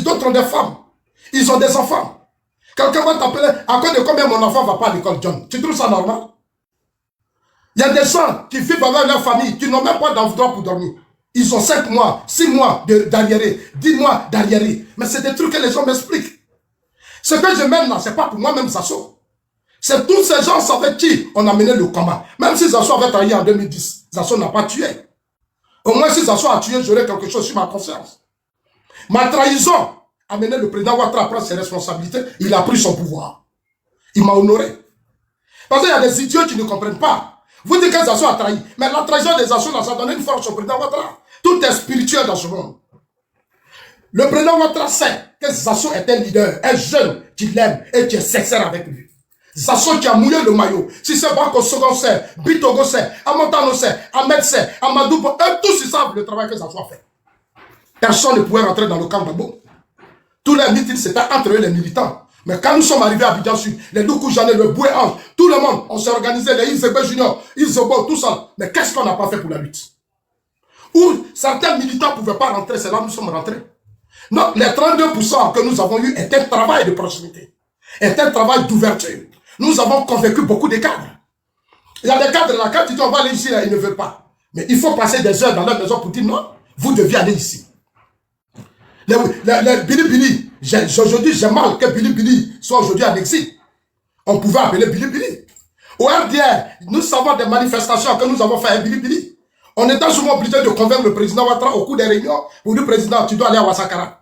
D'autres ont des femmes. Ils ont des enfants. Quelqu'un va t'appeler, à cause de combien mon enfant ne va pas à l'école, John? Tu trouves ça normal? Il y a des gens qui vivent avec leur famille, qui n'ont même pas d'endroit pour dormir. Ils ont 5 mois, 6 mois d'arriéré, 10 mois d'arriéré. Mais c'est des trucs que les gens m'expliquent. Ce que je mène là, ce n'est pas pour moi-même, Zasso. C'est tous ces gens avec qui on a mené le combat. Même si Zasso avait trahi en 2010, Zasso n'a pas tué. Au moins, si Zasso a tué, j'aurais quelque chose sur ma conscience. Ma trahison a mené le président Ouattara à prendre ses responsabilités. Il a pris son pouvoir. Il m'a honoré. Parce qu'il y a des idiots qui ne comprennent pas. Vous dites que Zasso a trahi. Mais la trahison des Zasso, ça a donné une force au président Ouattara. Tout est spirituel dans ce monde. Le président Ouattara sait que Zasso est un leader, un jeune qui l'aime et qui est sincère avec lui. Zasso qui a mouillé le maillot. Si c'est Bako Sogon sait, Bitogo sait, Amontano sait, Ahmed sait, Amadou, eux tous ils savent le travail que Zasso a fait. Personne ne pouvait rentrer dans le camp d'Abo. Tous les meetings c'était entre eux les militants. Mais quand nous sommes arrivés à Abidjan Sud, les Doukou Jané, le Boué Ange, tout le monde, on s'est organisé, les Isebe Junior, Isobo, tout ça. Mais qu'est-ce qu'on n'a pas fait pour la lutte? Où certains militants ne pouvaient pas rentrer, c'est là où nous sommes rentrés. Non, les 32% que nous avons eu est un travail de proximité, est un travail d'ouverture. Nous avons convaincu beaucoup de cadres. Il y a des cadres là, quand ils disent on va aller ici, là, ils ne veulent pas. Mais il faut passer des heures dans leur maison pour dire non, vous deviez aller ici. Les Bili Bili, aujourd'hui j'ai mal que Bili Bili soit aujourd'hui en exil. On pouvait appeler Bili Bili. Au RDR, nous savons des manifestations que nous avons fait à Bili Bili. On était souvent obligé de convaincre le président Ouattara au cours des réunions pour dire président, tu dois aller à Ouassakara.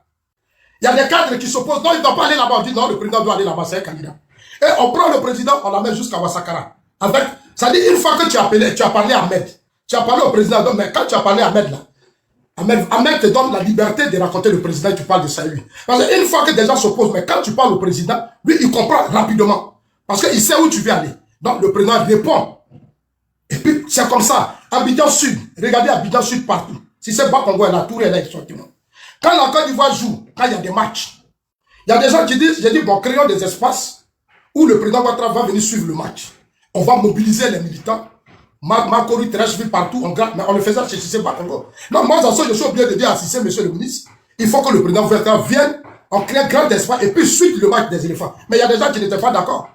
Il y a des cadres qui s'opposent, non, ils ne doivent pas aller là-bas. On dit non, le président doit aller là-bas, c'est un candidat. Et on prend le président, on l'amène jusqu'à Ouassakara. Avec, ça dit une fois que tu as parlé à Ahmed, tu as parlé au président, mais quand tu as parlé à Ahmed là, Ahmed te donne la liberté de raconter le président et tu parles de ça lui. Parce qu'une fois que des gens s'opposent, mais quand tu parles au président, lui il comprend rapidement. Parce qu'il sait où tu veux aller. Donc le président répond. Et puis c'est comme ça. Abidjan Sud, regardez Abidjan Sud partout. Si c'est Bakongo et la Tour est là, exactement. Quand la Côte d'Ivoire joue, quand il y a des matchs, il y a des gens qui disent, j'ai dit, bon, créons des espaces où le président Ouattara va venir suivre le match. On va mobiliser les militants. Makori, Trècheville, partout, mais on le faisait chez Cissé Bakongo. Non, moi, je suis obligé de dire à Cissé, monsieur le ministre, il faut que le président Ouattara vienne, on crée un grand espace et puis suite le match des éléphants. Mais il y a des gens qui n'étaient pas d'accord.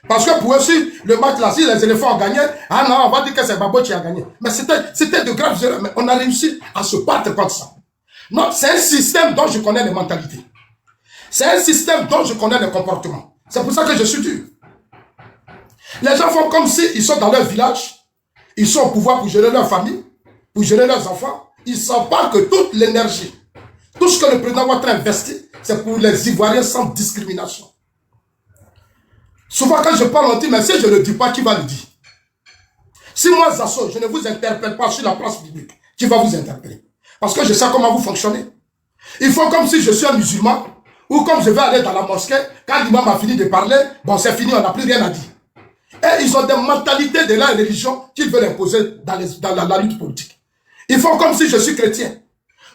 Parce que pour eux, si le match là, si les éléphants ont gagné, ah non, on va dire que c'est Babo qui a gagné. Mais c'était de graves erreurs, mais on a réussi à se battre contre ça. Non, c'est un système dont je connais les mentalités. C'est un système dont je connais les comportements. C'est pour ça que je suis dur. Les gens font comme s'ils sont dans leur village, ils sont au pouvoir pour gérer leur famille, pour gérer leurs enfants. Ils ne savent pas que toute l'énergie, tout ce que le président Ouattara investit, c'est pour les Ivoiriens sans discrimination. Souvent quand je parle, on dit, mais si je ne le dis pas, qui va le dire? Si moi, Zasso, je ne vous interpelle pas sur la place publique, qui va vous interpeller? Parce que je sais comment vous fonctionnez. Il faut comme si je suis un musulman, ou comme je vais aller dans la mosquée, quand l'imam a fini de parler, bon c'est fini, on n'a plus rien à dire. Et ils ont des mentalités de la religion qu'ils veulent imposer dans la lutte politique. Ils font comme si je suis chrétien.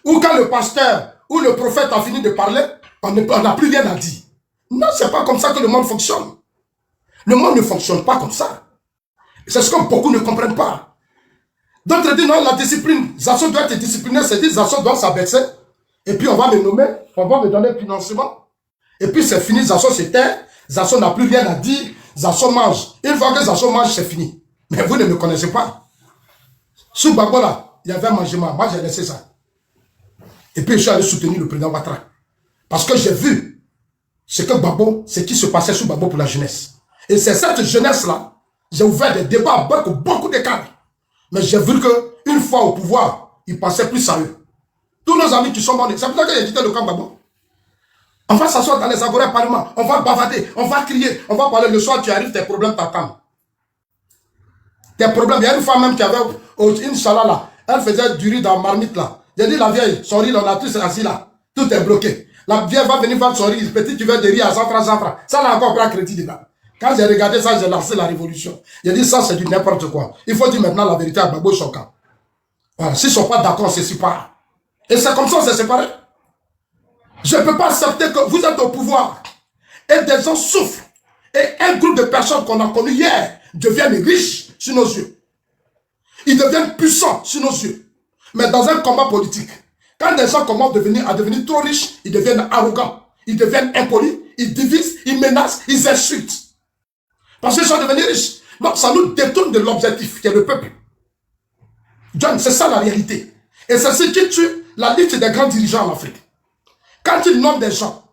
Ou quand le pasteur ou le prophète a fini de parler, on n'a plus rien à dire. Non, c'est pas comme ça que le monde fonctionne. Le monde ne fonctionne pas comme ça. C'est ce que beaucoup ne comprennent pas. D'autres disent non, la discipline, Zasso doit être discipliné, c'est-à-dire Zasso doit s'abaisser, et puis on va me nommer, on va me donner le financement, et puis c'est fini, Zasso se tait, Zasso n'a plus rien à dire, Zasso mange. Une fois que Zasso mange, c'est fini. Mais vous ne me connaissez pas. Sous Babo là, il y avait un mangement, moi j'ai laissé ça. Et puis je suis allé soutenir le président Ouattara. Parce que j'ai vu ce qui se passait sous Babo pour la jeunesse. Et c'est cette jeunesse-là, j'ai ouvert des débats avec beaucoup de cadres. Mais j'ai vu qu'une fois au pouvoir, ils passaient plus à eux. Tous nos amis qui sont morts, c'est pour ça que j'ai quitté le camp Babo. On va s'asseoir dans les agorés parlement, on va bavader, on va crier, on va parler. Le soir, tu arrives, tes problèmes t'attendent. Tes problèmes, il y a une femme même qui avait, Inch'Allah là, elle faisait du riz dans marmite là. J'ai dit, la vieille, son riz, on a tous assis là. Tout est bloqué. La vieille va venir voir son riz, petit, tu veux de riz à 100 francs, 100 francs. Ça, là encore, prend crédit dedans. Quand j'ai regardé ça, j'ai lancé la révolution. J'ai dit, ça, c'est du n'importe quoi. Il faut dire maintenant la vérité à Babo Chokan. Voilà. S'ils ne sont pas d'accord, on se sépare. Et c'est comme ça, on s'est séparés. Je ne peux pas accepter que vous êtes au pouvoir et des gens souffrent. Et un groupe de personnes qu'on a connues hier deviennent riches sur nos yeux. Ils deviennent puissants sur nos yeux. Mais dans un combat politique, quand des gens commencent à devenir trop riches, ils deviennent arrogants, ils deviennent impolis, ils divisent, ils menacent, ils insultent. Parce qu'ils sont devenus riches. Donc ça nous détourne de l'objectif qui est le peuple. John, c'est ça la réalité. Et c'est ce qui tue la lutte des grands dirigeants en Afrique. Quand ils nomment des gens,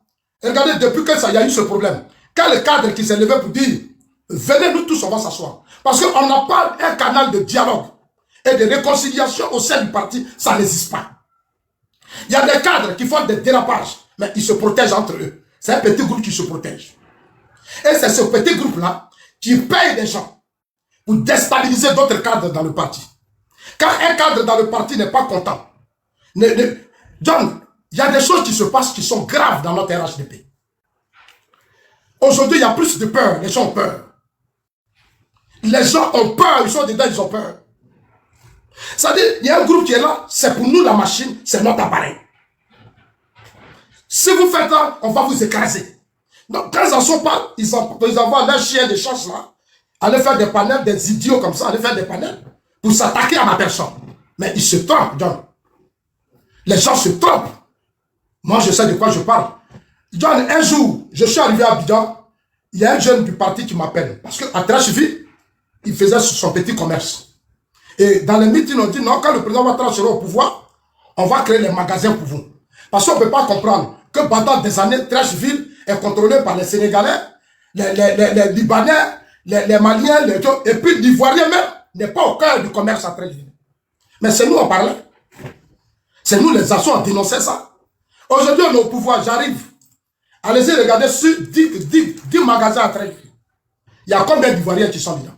regardez, depuis que ça y a eu ce problème, quand le cadre qui s'est levé pour dire, venez nous tous, on va s'asseoir. Parce qu'on n'a pas un canal de dialogue et de réconciliation au sein du parti, ça n'existe pas. Il y a des cadres qui font des dérapages, mais ils se protègent entre eux. C'est un petit groupe qui se protège. Et c'est ce petit groupe-là qui paye des gens pour déstabiliser d'autres cadres dans le parti. Quand un cadre dans le parti n'est pas content, John, il y a des choses qui se passent qui sont graves dans notre RHDP. Aujourd'hui, il y a plus de peur, les gens ont peur. Les gens ont peur, ils sont dedans, ils ont peur. C'est-à-dire, il y a un groupe qui est là, c'est pour nous la machine, c'est notre appareil. Si vous faites ça, on va vous écraser. Donc, quand ils en sont pas, ils envoient leurs chiens de chasse là, aller faire des panels, des idiots comme ça, aller faire des panels, pour s'attaquer à ma personne. Mais ils se trompent, John. Les gens se trompent. Moi, je sais de quoi je parle. John, un jour, je suis arrivé à Abidjan, il y a un jeune du parti qui m'appelle. Parce qu'à Trashville, il faisait son petit commerce. Et dans les meetings, on dit non, quand le président Ouattara sera au pouvoir, on va créer les magasins pour vous. Parce qu'on ne peut pas comprendre que pendant des années, Trashville est contrôlé par les Sénégalais, les Libanais, les Maliens, et puis l'Ivoirien même n'est pas au cœur du commerce à Trashville. Mais c'est nous, on parlait. C'est nous, les assauts, on dénonçait ça. Aujourd'hui, on est au pouvoir, j'arrive. Allez-y, regardez sur 10 magasins à Trashville. Il y a combien d'Ivoiriens qui sont dedans?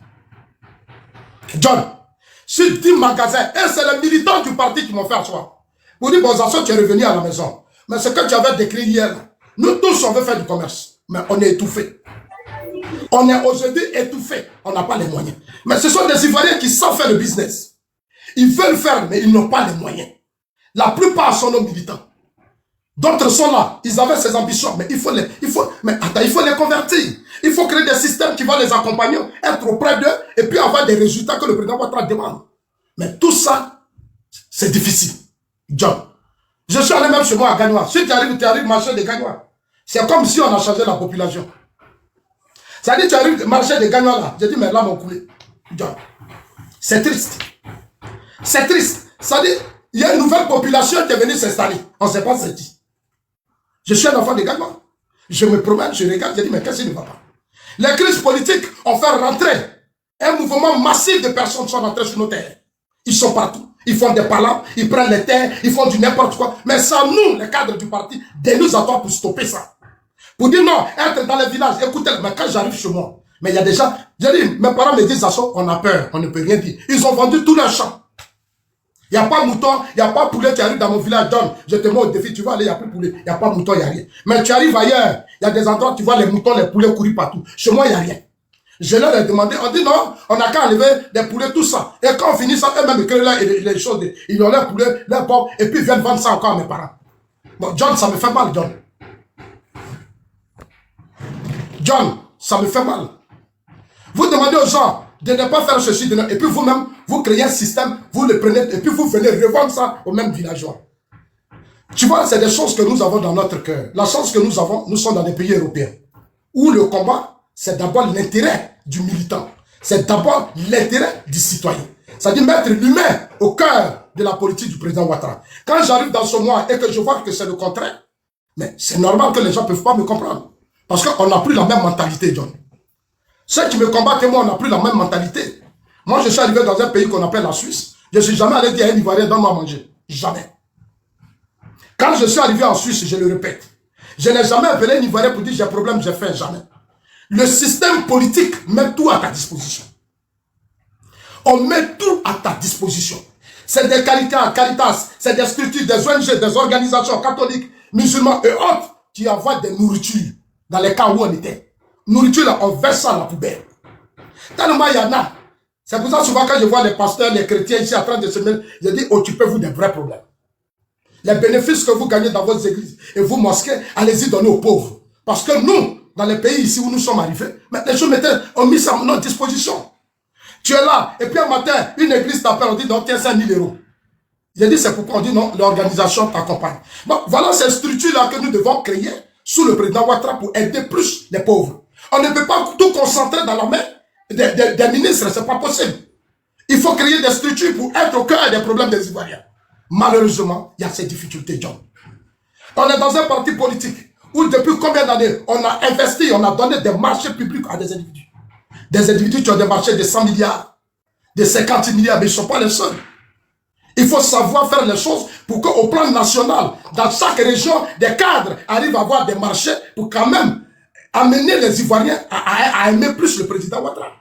John, sur 10 magasins, et c'est les militants du parti qui m'ont fait asseoir. Vous dites, bon, Zasson, tu es revenu à la maison. Mais ce que tu avais décrit hier, nous tous, on veut faire du commerce. Mais on est étouffés. On est aujourd'hui étouffés. On n'a pas les moyens. Mais ce sont des Ivoiriens qui savent faire le business. Ils veulent faire, mais ils n'ont pas les moyens. La plupart sont nos militants. D'autres sont là. Ils avaient ces ambitions. Mais il faut les convertir. Il faut créer des systèmes qui vont les accompagner, être auprès d'eux, et puis avoir des résultats que le président Ouattara demande. Mais tout ça, c'est difficile. John, je suis allé même chez moi à Gagnoa. Si tu arrives marché de Gagnoa. C'est comme si on a changé la population. Ça dit, tu arrives marché de Gagnoa là. J'ai dit, mais là, mon coulé. John, c'est triste. C'est triste. Ça dit, il y a une nouvelle population qui est venue s'installer. On ne sait pas c'est qui. Je suis un enfant de Gagnoa. Je me promène, je regarde, je dis, mais qu'est-ce qui ne va pas? Les crises politiques ont fait rentrer un mouvement massif de personnes qui sont rentrées sur nos terres. Ils sont partout. Ils font des palabres, ils prennent les terres, ils font du n'importe quoi. Mais c'est à nous, les cadres du parti, de nous attendre pour stopper ça. Pour dire non, être dans les villages, écoutez, mais quand j'arrive chez moi, mais il y a des gens, j'ai dit, mes parents me disent, on a peur, on ne peut rien dire. Ils ont vendu tous leurs champs. Il n'y a pas mouton, il n'y a pas poulet qui arrive dans mon village. John, je te mets au défi, tu vas aller, il n'y a plus poulet. Il n'y a pas mouton, il n'y a rien. Mais tu arrives ailleurs, il y a des endroits, tu vois les moutons, les poulets courir partout. Chez moi, il n'y a rien. Je leur ai demandé, on dit non, on n'a qu'à enlever des poulets, tout ça. Et quand on finit ça, eux-mêmes, ils créent là, les choses, ils ont leurs poulets, leurs pommes, et puis ils viennent vendre ça encore à mes parents. Bon, John, ça me fait mal, John. John, ça me fait mal. Vous demandez aux gens de ne pas faire ceci, et puis vous-même, vous créez un système, vous le prenez, et puis vous venez revendre ça aux mêmes villageois. Tu vois, c'est des choses que nous avons dans notre cœur. La chance que nous avons, nous sommes dans des pays européens, où le combat, c'est d'abord l'intérêt du militant. C'est d'abord l'intérêt du citoyen. C'est-à-dire mettre l'humain au cœur de la politique du président Ouattara. Quand j'arrive dans ce mois et que je vois que c'est le contraire, mais c'est normal que les gens ne peuvent pas me comprendre. Parce qu'on n'a plus la même mentalité, John. Ceux qui me combattent et moi, on n'a plus la même mentalité. Moi, je suis arrivé dans un pays qu'on appelle la Suisse. Je ne suis jamais allé dire à un Ivoirien, donne-moi à manger. Jamais. Quand je suis arrivé en Suisse, je le répète, je n'ai jamais appelé un Ivoirien pour dire j'ai un problème, j'ai faim, jamais. Le système politique met tout à ta disposition. On met tout à ta disposition. C'est des Caritas, c'est des structures, des ONG, des organisations catholiques, musulmans et autres qui envoient des nourritures dans les cas où on était. Nourriture là, on verse ça à la poubelle. Tellement il y en a. C'est pour ça souvent quand je vois les pasteurs, les chrétiens ici en train de se mettre, je dis, occupez-vous des vrais problèmes. Les bénéfices que vous gagnez dans vos églises et vos mosquées, allez-y donner aux pauvres. Parce que nous, dans les pays ici où nous sommes arrivés, mais les choses ont mis ça à notre disposition. Tu es là, et puis un matin, une église t'appelle, on dit non, tiens, 5 000 euros. J'ai dit, c'est pourquoi on dit non, l'organisation t'accompagne. Donc voilà ces structures-là que nous devons créer sous le président Ouattara pour aider plus les pauvres. On ne peut pas tout concentrer dans la main des ministres, c'est pas possible. Il faut créer des structures pour être au cœur des problèmes des Ivoiriens. Malheureusement, il y a ces difficultés, John. On est dans un parti politique où depuis combien d'années on a investi, on a donné des marchés publics à des individus. Des individus qui ont des marchés de 100 milliards, de 50 milliards, mais ils ne sont pas les seuls. Il faut savoir faire les choses pour qu'au plan national, dans chaque région, des cadres arrivent à avoir des marchés pour quand même amener les Ivoiriens à aimer plus le président Ouattara.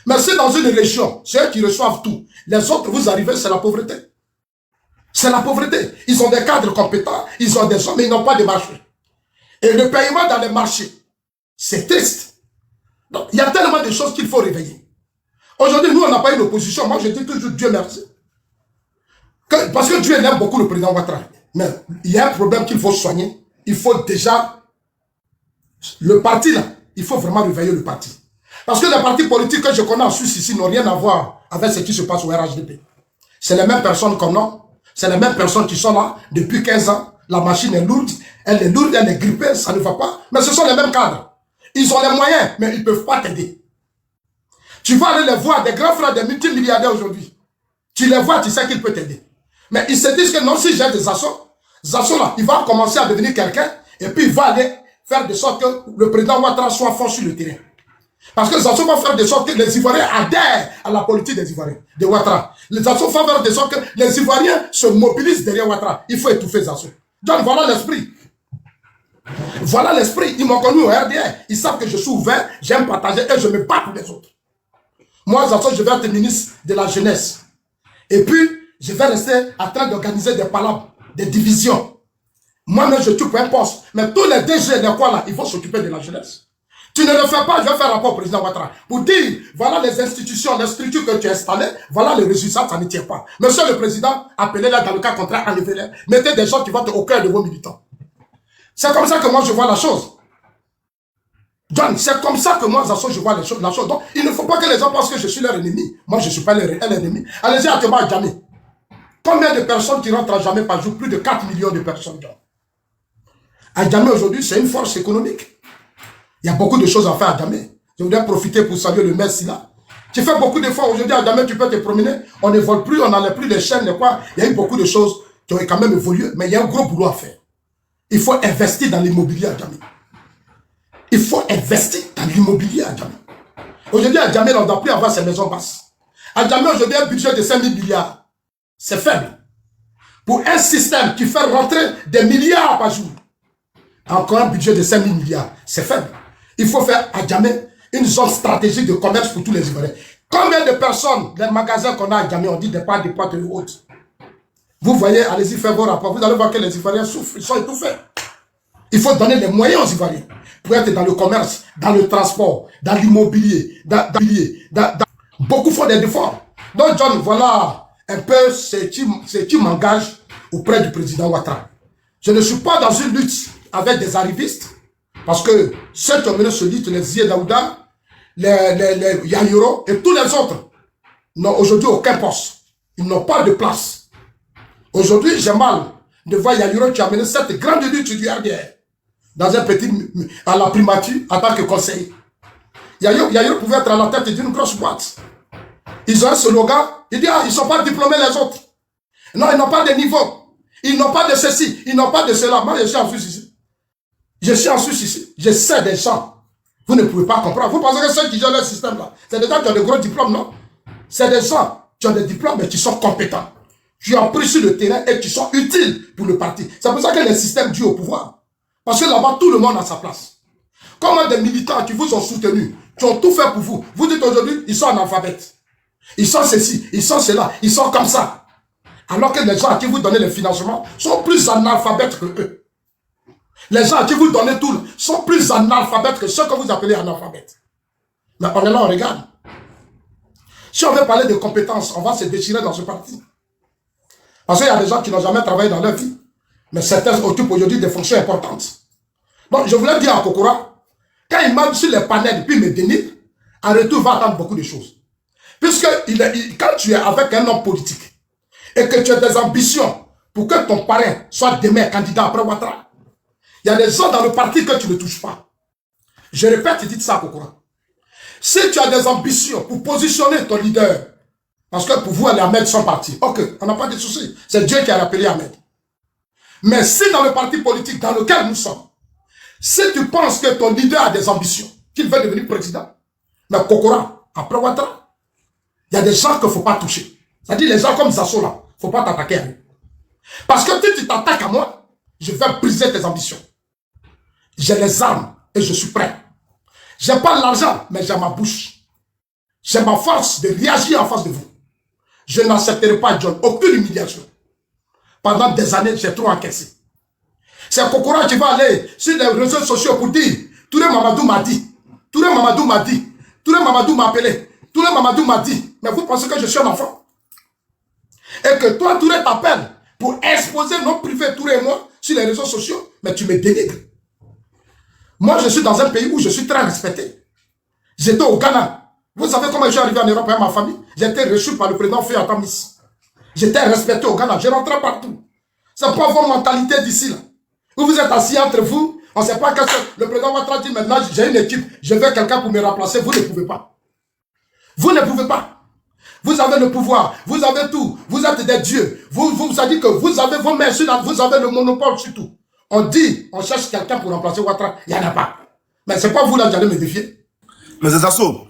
Mais si dans une région, c'est eux qui reçoivent tout, les autres, vous arrivez, c'est la pauvreté. C'est la pauvreté. Ils ont des cadres compétents, ils ont des gens, mais ils n'ont pas de marché. Et le paiement dans les marchés, c'est triste. Donc, il y a tellement de choses qu'il faut réveiller. Aujourd'hui, nous, on n'a pas une opposition. Moi, je dis toujours Dieu merci. Parce que Dieu aime beaucoup le président Ouattara. Mais il y a un problème qu'il faut soigner. Il faut déjà... Le parti, là, il faut vraiment réveiller le parti. Parce que les partis politiques que je connais en Suisse ici n'ont rien à voir avec ce qui se passe au RHDP. C'est les mêmes personnes qu'on a. C'est les mêmes personnes qui sont là depuis 15 ans. La machine est lourde, elle est grippée, ça ne va pas. Mais ce sont les mêmes cadres. Ils ont les moyens, mais ils ne peuvent pas t'aider. Tu vas aller les voir, des grands frères, des multimilliardaires aujourd'hui. Tu les vois, tu sais qu'ils peuvent t'aider. Mais ils se disent que non, si j'ai des assauts là, il va commencer à devenir quelqu'un, et puis il va aller faire de sorte que le président Ouattara soit fort sur le terrain. Parce que Zasso va faire de sorte que les Ivoiriens adhèrent à la politique des Ivoiriens, de Ouattara. Les Zasso va faire de sorte que les Ivoiriens se mobilisent derrière Ouattara. Il faut étouffer Zasso. Donc voilà l'esprit. Voilà l'esprit. Ils m'ont connu au RDR. Ils savent que je suis ouvert, j'aime partager et je me bats pour les autres. Moi, Zasso, je vais être ministre de la jeunesse. Et puis, je vais rester en train d'organiser des palabres, des divisions. Moi-même, je tue pour un poste. Mais tous les DG, les quoi là, ils vont s'occuper de la jeunesse. Tu ne le fais pas, je vais faire rapport au président Ouattara pour dire, voilà les institutions, les structures que tu as installées, voilà les résultats, ça ne tient pas. Monsieur le président, appelez-les dans le cas contraire, enlevez-les. Mettez des gens qui vont être au cœur de vos militants. C'est comme ça que moi je vois la chose. John, c'est comme ça que moi, je vois la chose. Donc, il ne faut pas que les gens pensent que je suis leur ennemi. Moi, je ne suis pas leur ennemi. Allez-y à Teba Djamé. Combien de personnes qui rentrent à Djamé par jour? Plus de 4 millions de personnes. À Djamé aujourd'hui, c'est une force économique. Il y a beaucoup de choses à faire à Djamé. Je voudrais profiter pour saluer le maire Silla. Tu fais beaucoup d'efforts. Aujourd'hui, à Djamé, tu peux te promener. On ne vole plus, on n'enlève plus les chaînes, les quoi. Il y a eu beaucoup de choses qui ont quand même évolué, mais il y a un gros boulot à faire. Il faut investir dans l'immobilier à Djamé. Il faut investir dans l'immobilier à Djamé. Aujourd'hui, à Djamé, on ne doit plus avoir ces maisons basses. À Djamé, aujourd'hui, un budget de 5 000 milliards. C'est faible. Pour un système qui fait rentrer des milliards par jour, encore un budget de 5 000 milliards, c'est faible. Il faut faire à Djamé une zone stratégique de commerce pour tous les Ivoiriens. Combien de personnes, les magasins qu'on a à Djamé, on dit des pâtes et autres. Vous voyez, allez-y faire vos rapports. Vous allez voir que les Ivoiriens souffrent, ils sont étouffés. Il faut donner les moyens aux Ivoiriens pour être dans le commerce, dans le transport, dans l'immobilier, beaucoup font des efforts. Donc, John, voilà un peu ce qui m'engage auprès du président Ouattara. Je ne suis pas dans une lutte avec des arrivistes, parce que ceux qui ont mené ce lutte, les Zié Daouda, les Yayuro et tous les autres, n'ont aujourd'hui aucun poste. Ils n'ont pas de place. Aujourd'hui, j'ai mal de voir Yayuro qui a mené cette grande lutte du RDR dans un petit, à la primature, en tant que conseiller. Yayuro pouvait être à la tête d'une grosse boîte. Ils ont un slogan, il dit, ils ne sont pas diplômés les autres. Non, ils n'ont pas de niveau. Ils n'ont pas de ceci, ils n'ont pas de cela. Moi, je suis en Suisse ici. Je suis en Suisse ici. Je sais des gens. Vous ne pouvez pas comprendre. Vous pensez que ceux qui gèrent le système là, c'est des gens qui ont de gros diplômes, non? C'est des gens qui ont des diplômes mais qui sont compétents. Qui ont pris sur le terrain et qui sont utiles pour le parti. C'est pour ça que le système dure au pouvoir. Parce que là-bas, tout le monde a sa place. Comme des militants qui vous ont soutenu, qui ont tout fait pour vous. Vous dites aujourd'hui, ils sont analphabètes. Ils sont ceci, ils sont cela, ils sont comme ça. Alors que les gens à qui vous donnez le financement sont plus analphabètes que eux. Les gens à qui vous donnez tout sont plus analphabètes que ceux que vous appelez analphabètes. Mais on est là, on regarde. Si on veut parler de compétences, on va se déchirer dans ce parti. Parce qu'il y a des gens qui n'ont jamais travaillé dans leur vie. Mais certains occupent aujourd'hui des fonctions importantes. Donc, je voulais dire à Kokora, quand il marche sur les panels, puis il me dénigre, en retour, il va attendre beaucoup de choses. Puisque quand tu es avec un homme politique, et que tu as des ambitions pour que ton parrain soit demain candidat après Ouattara, il y a des gens dans le parti que tu ne touches pas. Je répète, tu dis ça à Kokora. Si tu as des ambitions pour positionner ton leader, parce que pour vous, aller Ahmed sont partis. Ok, on n'a pas de souci. C'est Dieu qui a rappelé Ahmed. Mais si dans le parti politique dans lequel nous sommes, si tu penses que ton leader a des ambitions, qu'il veut devenir président, mais Kokora, après Ouattara, il y a des gens qu'il ne faut pas toucher. C'est-à-dire les gens comme Zasso là, il ne faut pas t'attaquer à eux. Parce que si tu t'attaques à moi, je vais briser tes ambitions. J'ai les armes et je suis prêt. Je n'ai pas l'argent, mais j'ai ma bouche. J'ai ma force de réagir en face de vous. Je n'accepterai pas, John, aucune humiliation. Pendant des années, j'ai trop encaissé. C'est Kokora qui va aller sur les réseaux sociaux pour dire Touré Mamadou m'a dit, Touré Mamadou m'a dit, Touré Mamadou m'a appelé, Touré Mamadou m'a dit. Mais vous pensez que je suis un enfant? Et que toi, Touré t'appelle pour exposer nos privés, Touré et moi, sur les réseaux sociaux, mais tu me dénigres. Moi, je suis dans un pays où je suis très respecté. J'étais au Ghana. Vous savez comment je suis arrivé en Europe avec ma famille? J'ai été reçu par le président Faye Atamis. J'étais respecté au Ghana. Je rentrais partout. C'est pas vos mentalités d'ici là. Vous vous êtes assis entre vous. On ne sait pas qu'est-ce que le président Ouattara dit maintenant. J'ai une équipe. Je veux quelqu'un pour me remplacer. Vous ne pouvez pas. Vous ne pouvez pas. Vous avez le pouvoir. Vous avez tout. Vous êtes des dieux. Vous avez dit que vous avez vos mains sur vous avez le monopole sur tout. On dit, on cherche quelqu'un pour remplacer Ouattara. Il n'y en a pas. Mais c'est pas vous là qui allez me défier. Mais Zasso,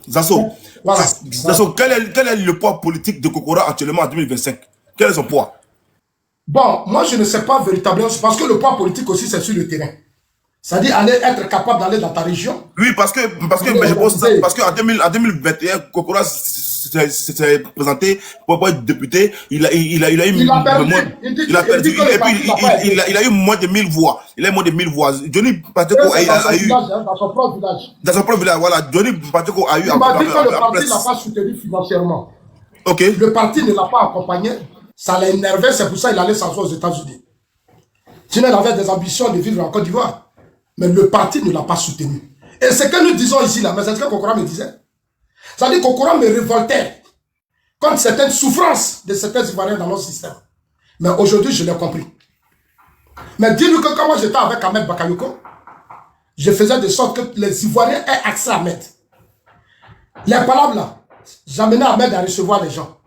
Voilà. Zasso, quel est le poids politique de Kokora actuellement en 2025? Quel est son poids? Bon, moi je ne sais pas véritablement, parce que le poids politique aussi c'est sur le terrain. C'est-à-dire aller être capable d'aller dans ta région. Oui, parce que mais je pense parce qu'en 2021, Kokora s'est présenté pour être député, il a perdu et puis il a eu moins de 1000 voix. Il a eu moins de 1000 voix. Johnny Pateko a eu dans son propre village. Dans son propre village, voilà. Johnny Pateko a eu. Il m'a dit que le parti n'a pas soutenu financièrement. Ok. Le parti ne l'a pas accompagné. Ça l'a énervé, c'est pour ça qu'il allait s'asseoir aux États-Unis. Sinon, il avait des ambitions de vivre en Côte d'Ivoire. Mais le parti ne l'a pas soutenu. Et ce que nous disons ici, là, mais c'est ce que Kokora me disait. Ça dit que Kokora me révoltait contre certaines souffrances de certains Ivoiriens dans notre système. Mais aujourd'hui, je l'ai compris. Mais dis-nous que quand moi j'étais avec Ahmed Bakayoko, je faisais de sorte que les Ivoiriens aient accès à Ahmed. Les palabres là, j'amenais Ahmed à recevoir les gens,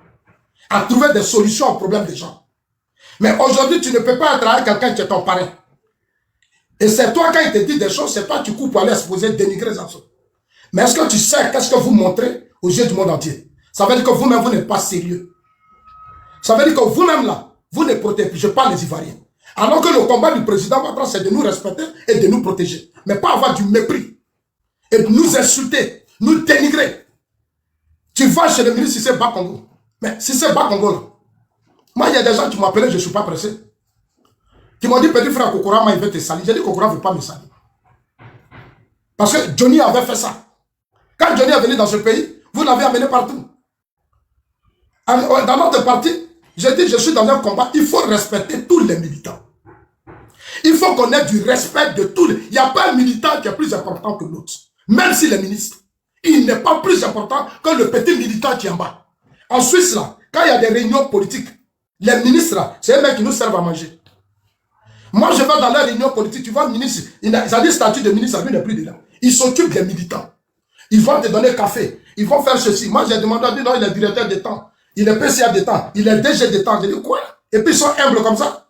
à trouver des solutions aux problèmes des gens. Mais aujourd'hui, tu ne peux pas être avec quelqu'un qui est ton parrain. Et c'est toi, quand il te dit des choses, c'est toi qui coupes pour aller exposer, dénigrer les autres. Mais est-ce que tu sais qu'est-ce que vous montrez aux yeux du monde entier? Ça veut dire que vous-même, vous n'êtes pas sérieux. Ça veut dire que vous-même là, vous ne protégez pas les Ivoiriens. Alors que le combat du président Ouattara, c'est de nous respecter et de nous protéger. Mais pas avoir du mépris. Et de nous insulter, nous dénigrer. Tu vas chez le ministre Cissé Bakongo. Mais Cissé Bakongo là, moi il y a des gens qui m'ont appelé, je ne suis pas pressé. Qui m'ont dit, petit frère Kokora, il veut te salir. J'ai dit, Kokora ne veut pas me salir. Parce que Johnny avait fait ça. Quand Johnny est venu dans ce pays, vous l'avez amené partout. Dans notre parti, j'ai dit, je suis dans un combat, il faut respecter tous les militants. Il faut qu'on ait du respect de tous les... Il n'y a pas un militant qui est plus important que l'autre. Même s'il est ministre. Il n'est pas plus important que le petit militant qui est en bas. En Suisse, là, quand il y a des réunions politiques, les ministres, là, c'est eux mecs qui nous servent à manger. Moi, je vais dans la réunion politique, tu vois, le ministre, il a des statuts de ministre, lui n'est plus dedans. Il s'occupe des militants. Ils vont te donner café. Ils vont faire ceci. Moi, j'ai demandé à lui, non, il est directeur des temps. Il est PCA des temps. Il est DG des temps. J'ai dit, quoi? Et puis, ils sont humbles comme ça.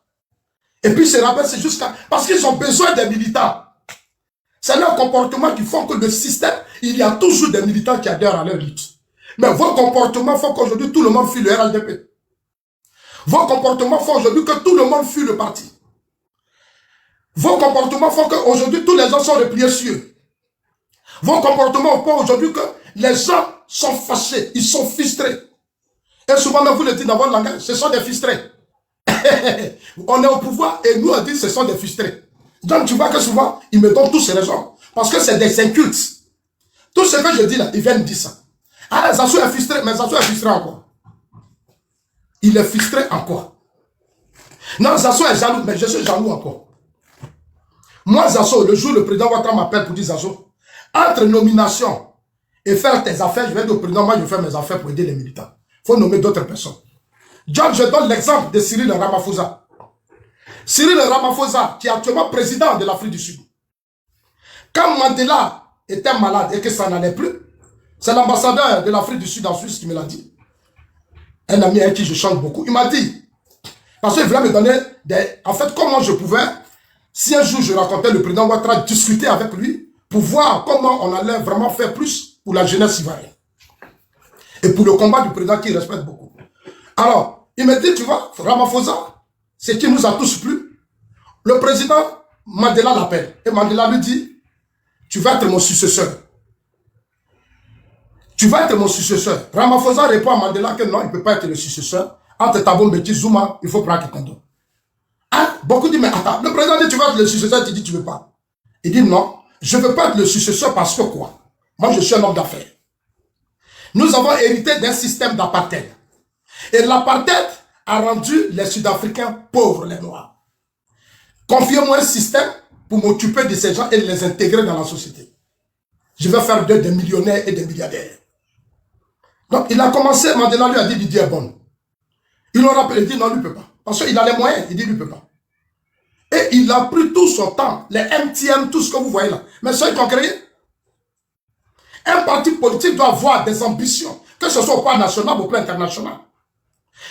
Et puis, se rappellent, c'est jusqu'à... Parce qu'ils ont besoin des militants. C'est leur comportement qui font que le système, il y a toujours des militants qui adhèrent à leur lutte. Mais vos comportements font qu'aujourd'hui, tout le monde fuit le RLDP. Vos comportements font aujourd'hui que tout le monde fuit le parti. Vos comportements font qu'aujourd'hui, tous les gens sont repliés sur eux. Vos comportements font aujourd'hui que les gens sont fâchés, ils sont frustrés. Et souvent, même vous le dites dans votre langage, ce sont des frustrés. On est au pouvoir et nous, on dit ce sont des frustrés. Donc, tu vois que souvent, ils me donnent toutes ces raisons. Parce que c'est des incultes. Tout ce que je dis là, ils viennent dire ça. Ah, Zasso est frustré, mais Zasso est frustré en quoi? Il est frustré en quoi? Non, Zasso est jaloux, mais je suis jaloux encore. Moi, Zasso, le jour où le président Ouattara m'appelle pour dire Zasso, entre nomination et faire tes affaires, je vais dire au président, moi je fais mes affaires pour aider les militants. Il faut nommer d'autres personnes. John, je donne l'exemple de Cyril Ramaphosa. Cyril Ramaphosa, qui est actuellement président de l'Afrique du Sud. Quand Mandela était malade et que ça n'allait plus, c'est l'ambassadeur de l'Afrique du Sud en Suisse qui me l'a dit. Un ami avec qui je chante beaucoup. Il m'a dit, parce qu'il voulait me donner des... En fait, comment je pouvais, si un jour je rencontrais le président Ouattara, discuter avec lui pour voir comment on allait vraiment faire plus pour la jeunesse ivoirienne. Et pour le combat du président qui respecte beaucoup. Alors, il me dit, tu vois, Ramaphosa, ce qui nous a tous plu, le président Mandela l'appelle. Et Mandela lui dit, tu vas être mon successeur. Tu vas être mon successeur. Ramaphosa répond à Mandela que non, il ne peut pas être le successeur. Entre Thabo Mbeki, Zuma, il faut prendre quelqu'un d'autre. Hein? Beaucoup disent, mais attends, le président dit tu vas être le successeur, tu dis tu ne veux pas. Il dit non, je ne veux pas être le successeur parce que quoi? Moi, je suis un homme d'affaires. Nous avons hérité d'un système d'apartheid. Et l'apartheid a rendu les Sud-Africains pauvres, les Noirs. Confiez-moi un système pour m'occuper de ces gens et les intégrer dans la société. Je vais faire d'eux des millionnaires et des milliardaires. Donc, il a commencé, Mandela lui a dit, Didier est bon. Il l'a rappelé, il dit non, lui ne peut pas. Parce qu'il a les moyens, il dit lui ne peut pas. Et il a pris tout son temps, les MTM, tout ce que vous voyez là. Mais ceux qui ont créé, un parti politique doit avoir des ambitions, que ce soit au plan national ou au plan international.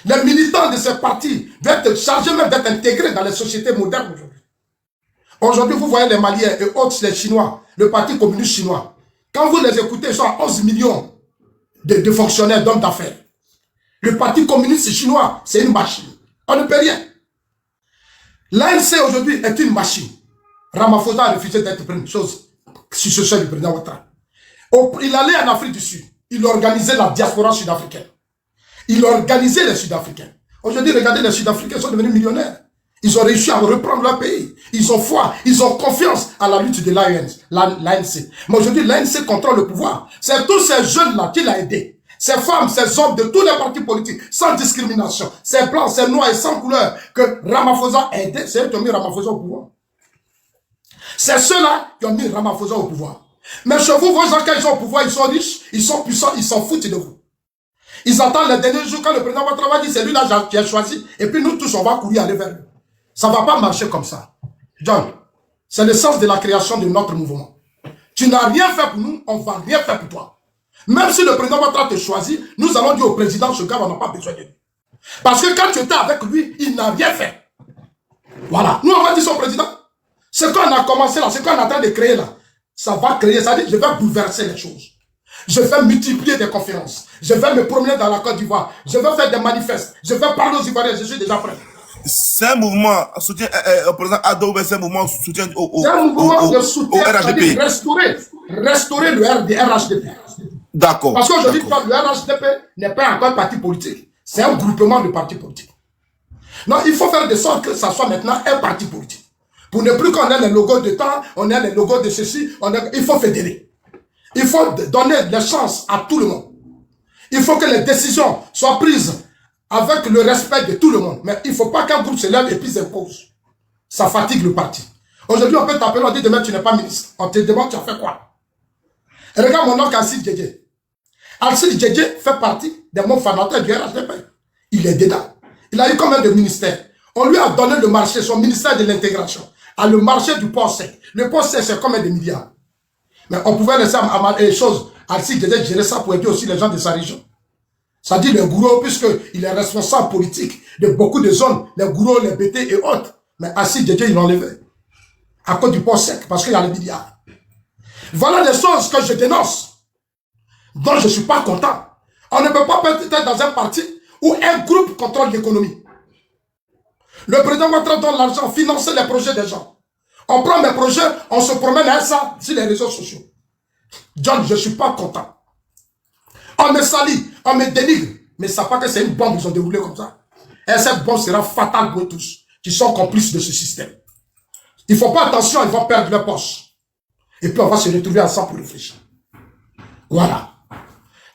Les militants de ces partis doivent être chargés même d'être intégrés dans les sociétés modernes aujourd'hui. Aujourd'hui, vous voyez les Maliens et autres, les Chinois, le Parti communiste chinois. Quand vous les écoutez, ils sont à 11 millions de fonctionnaires, d'hommes d'affaires. Le Parti communiste chinois, c'est une machine. On ne peut rien. L'ANC aujourd'hui est une machine. Ramaphosa a refusé d'être une chose, successeur du président Ouattara. Il allait en Afrique du Sud. Il organisait la diaspora sud-africaine. Il organisait les Sud-Africains. Aujourd'hui, regardez, les Sud-Africains sont devenus millionnaires. Ils ont réussi à reprendre leur pays. Ils ont foi, ils ont confiance à la lutte de l'ANC. Mais aujourd'hui, l'ANC contrôle le pouvoir. C'est tous ces jeunes-là qui l'ont aidé. Ces femmes, ces hommes de tous les partis politiques, sans discrimination. Ces blancs, ces noirs et sans couleur que Ramaphosa a aidé. C'est eux qui ont mis Ramaphosa au pouvoir. C'est ceux-là qui ont mis Ramaphosa au pouvoir. Mais chez vous, vos gens, quand ils sont au pouvoir, ils sont riches, ils sont puissants, ils s'en foutent de vous. Ils attendent les derniers jours quand le président Ouattara dit c'est lui là qui a choisi. Et puis nous tous, on va courir aller vers lui. Ça ne va pas marcher comme ça. John, c'est le sens de la création de notre mouvement. Tu n'as rien fait pour nous, on ne va rien faire pour toi. Même si le président Ouattara te choisit, nous allons dire au président, ce gars, on n'a pas besoin de lui. Parce que quand tu étais avec lui, il n'a rien fait. Voilà. Nous, on va dire son président. Ce qu'on a commencé là, ce qu'on est en train de créer là, ça va créer, ça dit, je vais bouleverser les choses. Je vais multiplier des conférences. Je vais me promener dans la Côte d'Ivoire. Je vais faire des manifestes. Je vais parler aux Ivoiriens. Je suis déjà prêt. C'est un mouvement soutien au président Ado, c'est un mouvement soutien au de soutien RHDP. Restaurer le RHDP. D'accord. Parce qu'aujourd'hui, le RHDP n'est pas encore un parti politique. C'est un groupement de partis politiques. Non, il faut faire de sorte que ça soit maintenant un parti politique. Pour ne plus qu'on ait les logos de temps, on ait les logos de ceci, il faut fédérer. Il faut donner les chances à tout le monde. Il faut que les décisions soient prises avec le respect de tout le monde. Mais il ne faut pas qu'un groupe se lève et puis s'impose. Ça fatigue le parti. Aujourd'hui, on peut t'appeler, on dit demain tu n'es pas ministre. On te demande tu as fait quoi. Et regarde mon oncle Alcide Djedje. Alcide Djedje fait partie des membres fondateurs du RHDP. Il est dedans. Il a eu combien de ministères? On lui a donné le marché, son ministère de l'intégration, à le marché du port sec. Le port sec, c'est combien de milliards? Mais on pouvait laisser les choses. Alcide Djedje gérer ça pour aider aussi les gens de sa région. Ça dit les gourous, puisqu'il est responsable politique de beaucoup de zones, les gourous, les BT et autres. Mais Alcide Djedje, il l'a enlevé. À cause du port sec, parce qu'il y a les milliards. Voilà les choses que je dénonce, dont je ne suis pas content. On ne peut pas être dans un parti où un groupe contrôle l'économie. Le président Ouattara donne l'argent, financer les projets des gens. On prend mes projets, on se promène à ça sur les réseaux sociaux. John, je ne suis pas content. On me salit, on me dénigre. Mais ça pas que c'est une bombe qu'ils ont déroulée comme ça. Et cette bombe sera fatale pour eux tous, qui sont complices de ce système. Il ne faut pas attention, ils vont perdre leur poche. Et puis on va se retrouver ensemble pour réfléchir. Voilà.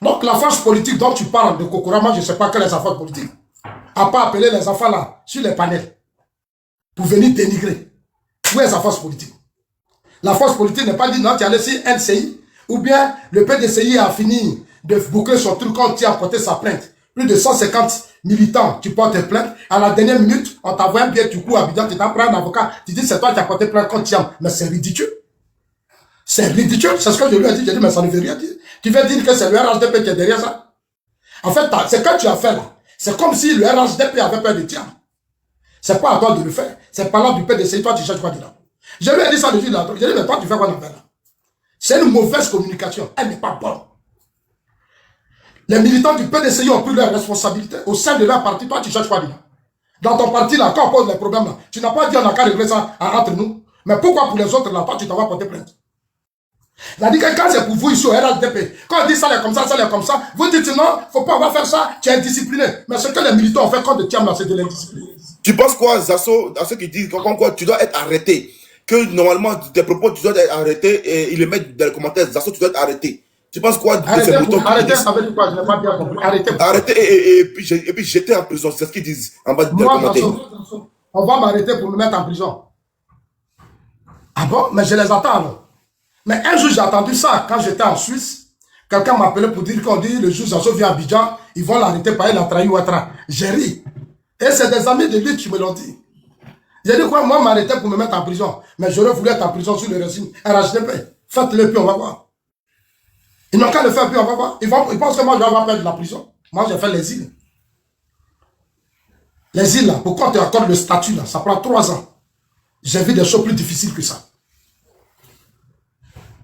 Donc la force politique dont tu parles de Kokora, moi je ne sais pas quelle est sa force politique. À pas appeler les enfants là, sur les panels. pour venir dénigrer. Où est sa force politique? La force politique n'est pas dit non, tu as laissé NCI, ou bien le PDCI a fini de boucler son truc quand tu as porté sa plainte. Plus de 150 militants qui portent plainte. À la dernière minute, on t'envoie un billet, tu cours à Abidjan, tu t'en prends un avocat, tu dis c'est toi qui as porté plainte contre Tiam. Mais c'est ridicule. C'est ridicule, c'est ce que je lui ai dit. J'ai dit, mais ça ne veut rien dire. Tu veux dire que c'est le RHDP qui est derrière ça? En fait, c'est que tu as fait là. C'est comme si le RHDP avait peur de Tiam. C'est pas à toi de le faire. C'est pas là du PDCI, toi tu cherches quoi dedans. Je lui ai dit ça depuis là. J'ai dit, mais toi tu fais quoi dans là? C'est une mauvaise communication. Elle n'est pas bonne. Les militants du PDCI ont pris leurs responsabilités au sein de leur parti. Toi, tu cherches quoi dedans? Dans ton parti, là, quand on pose les problèmes, là, tu n'as pas dit on n'a qu'à régler ça entre nous. Mais pourquoi pour les autres, là, toi, tu t'en vas porter plainte? Il a dit que quand c'est pour vous ici au RHDP, quand on dit ça, est comme ça, comme ça, vous dites non, faut pas, on va faire ça, tu es indiscipliné. Mais ce que les militants ont fait contre Tiam, là, c'est de l'indiscipline. Tu penses quoi, Zasso, à ceux qui disent comme quoi tu dois être arrêté? Que normalement, tes propos, tu dois être arrêté et ils le mettent dans les commentaires. Zasso, tu dois être arrêté. Tu penses quoi de ces moutons? Arrêtez, ça veut dire quoi? Je n'ai pas bien compris. Arrêtez et puis jeter en prison. C'est ce qu'ils disent en bas des commentaires. On va m'arrêter pour me mettre en prison. Ah bon? Mais je les attends alors. Mais un jour, j'ai entendu ça quand j'étais en Suisse. Quelqu'un m'a appelé pour dire qu'on dit le jour Zasso vient à Abidjan, ils vont l'arrêter par il a trahi Ouattara. J'ai ri. Et c'est des amis de lui qui me l'ont dit. J'ai dit quoi? Moi, m'arrêter pour me mettre en prison. Mais j'aurais voulu être en prison sur le régime RHDP. Faites-le, puis on va voir. Ils n'ont qu'à le faire, puis on va voir. Ils pensent que moi, je vais avoir peur de la prison. Moi, j'ai fait les îles. Les îles, là, pourquoi on te accorde le statut, là? Ça prend 3 ans. J'ai vu des choses plus difficiles que ça.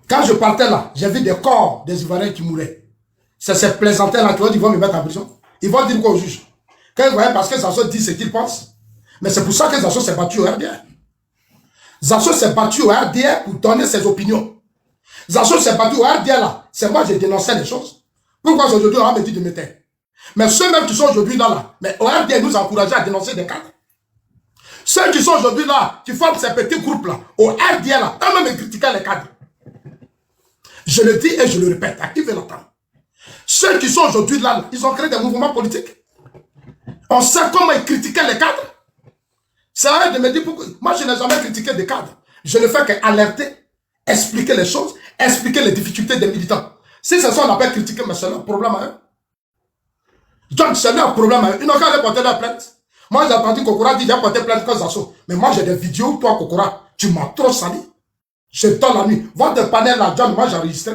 Quand je partais là, j'ai vu des corps des Ivoiriens qui mouraient. C'est ces plaisantins-là qui vont dire, ils vont me mettre en prison. Ils vont dire quoi au juge? Quand ils voient, parce que Zasso dit ce qu'il pense. Mais c'est pour ça que Zasso s'est battu au RDR. Zasso s'est battu au RDR pour donner ses opinions. Zasso s'est battu au RDR là. C'est moi qui dénonçais les choses. Pourquoi aujourd'hui on va me dire de me taire? Mais ceux-mêmes qui sont aujourd'hui là, mais au RDR nous encourageons à dénoncer des cadres. Ceux qui sont aujourd'hui là, qui forment ces petits groupes là, au RDR là, eux-mêmes ils critiquaient les cadres. Je le dis et je le répète, à qui veut l'entendre. Ceux qui sont aujourd'hui là, ils ont créé des mouvements politiques. On sait comment ils critiquaient les cadres. C'est à eux de me dire pourquoi. Moi, je n'ai jamais critiqué des cadres. Je ne fais qu'alerter, expliquer les choses, expliquer les difficultés des militants. Si c'est ça, on n'a pas critiqué, mais c'est leur problème à eux. Donc, c'est leur problème à eux. Ils n'ont qu'à aller porter leur plainte. Moi, j'ai entendu Kokora dire, j'ai porté plainte contre Zasso. Mais moi, j'ai des vidéos, toi, Kokora, tu m'as trop sali. Je dors la nuit. Votre panel là, John, moi, j'ai enregistré.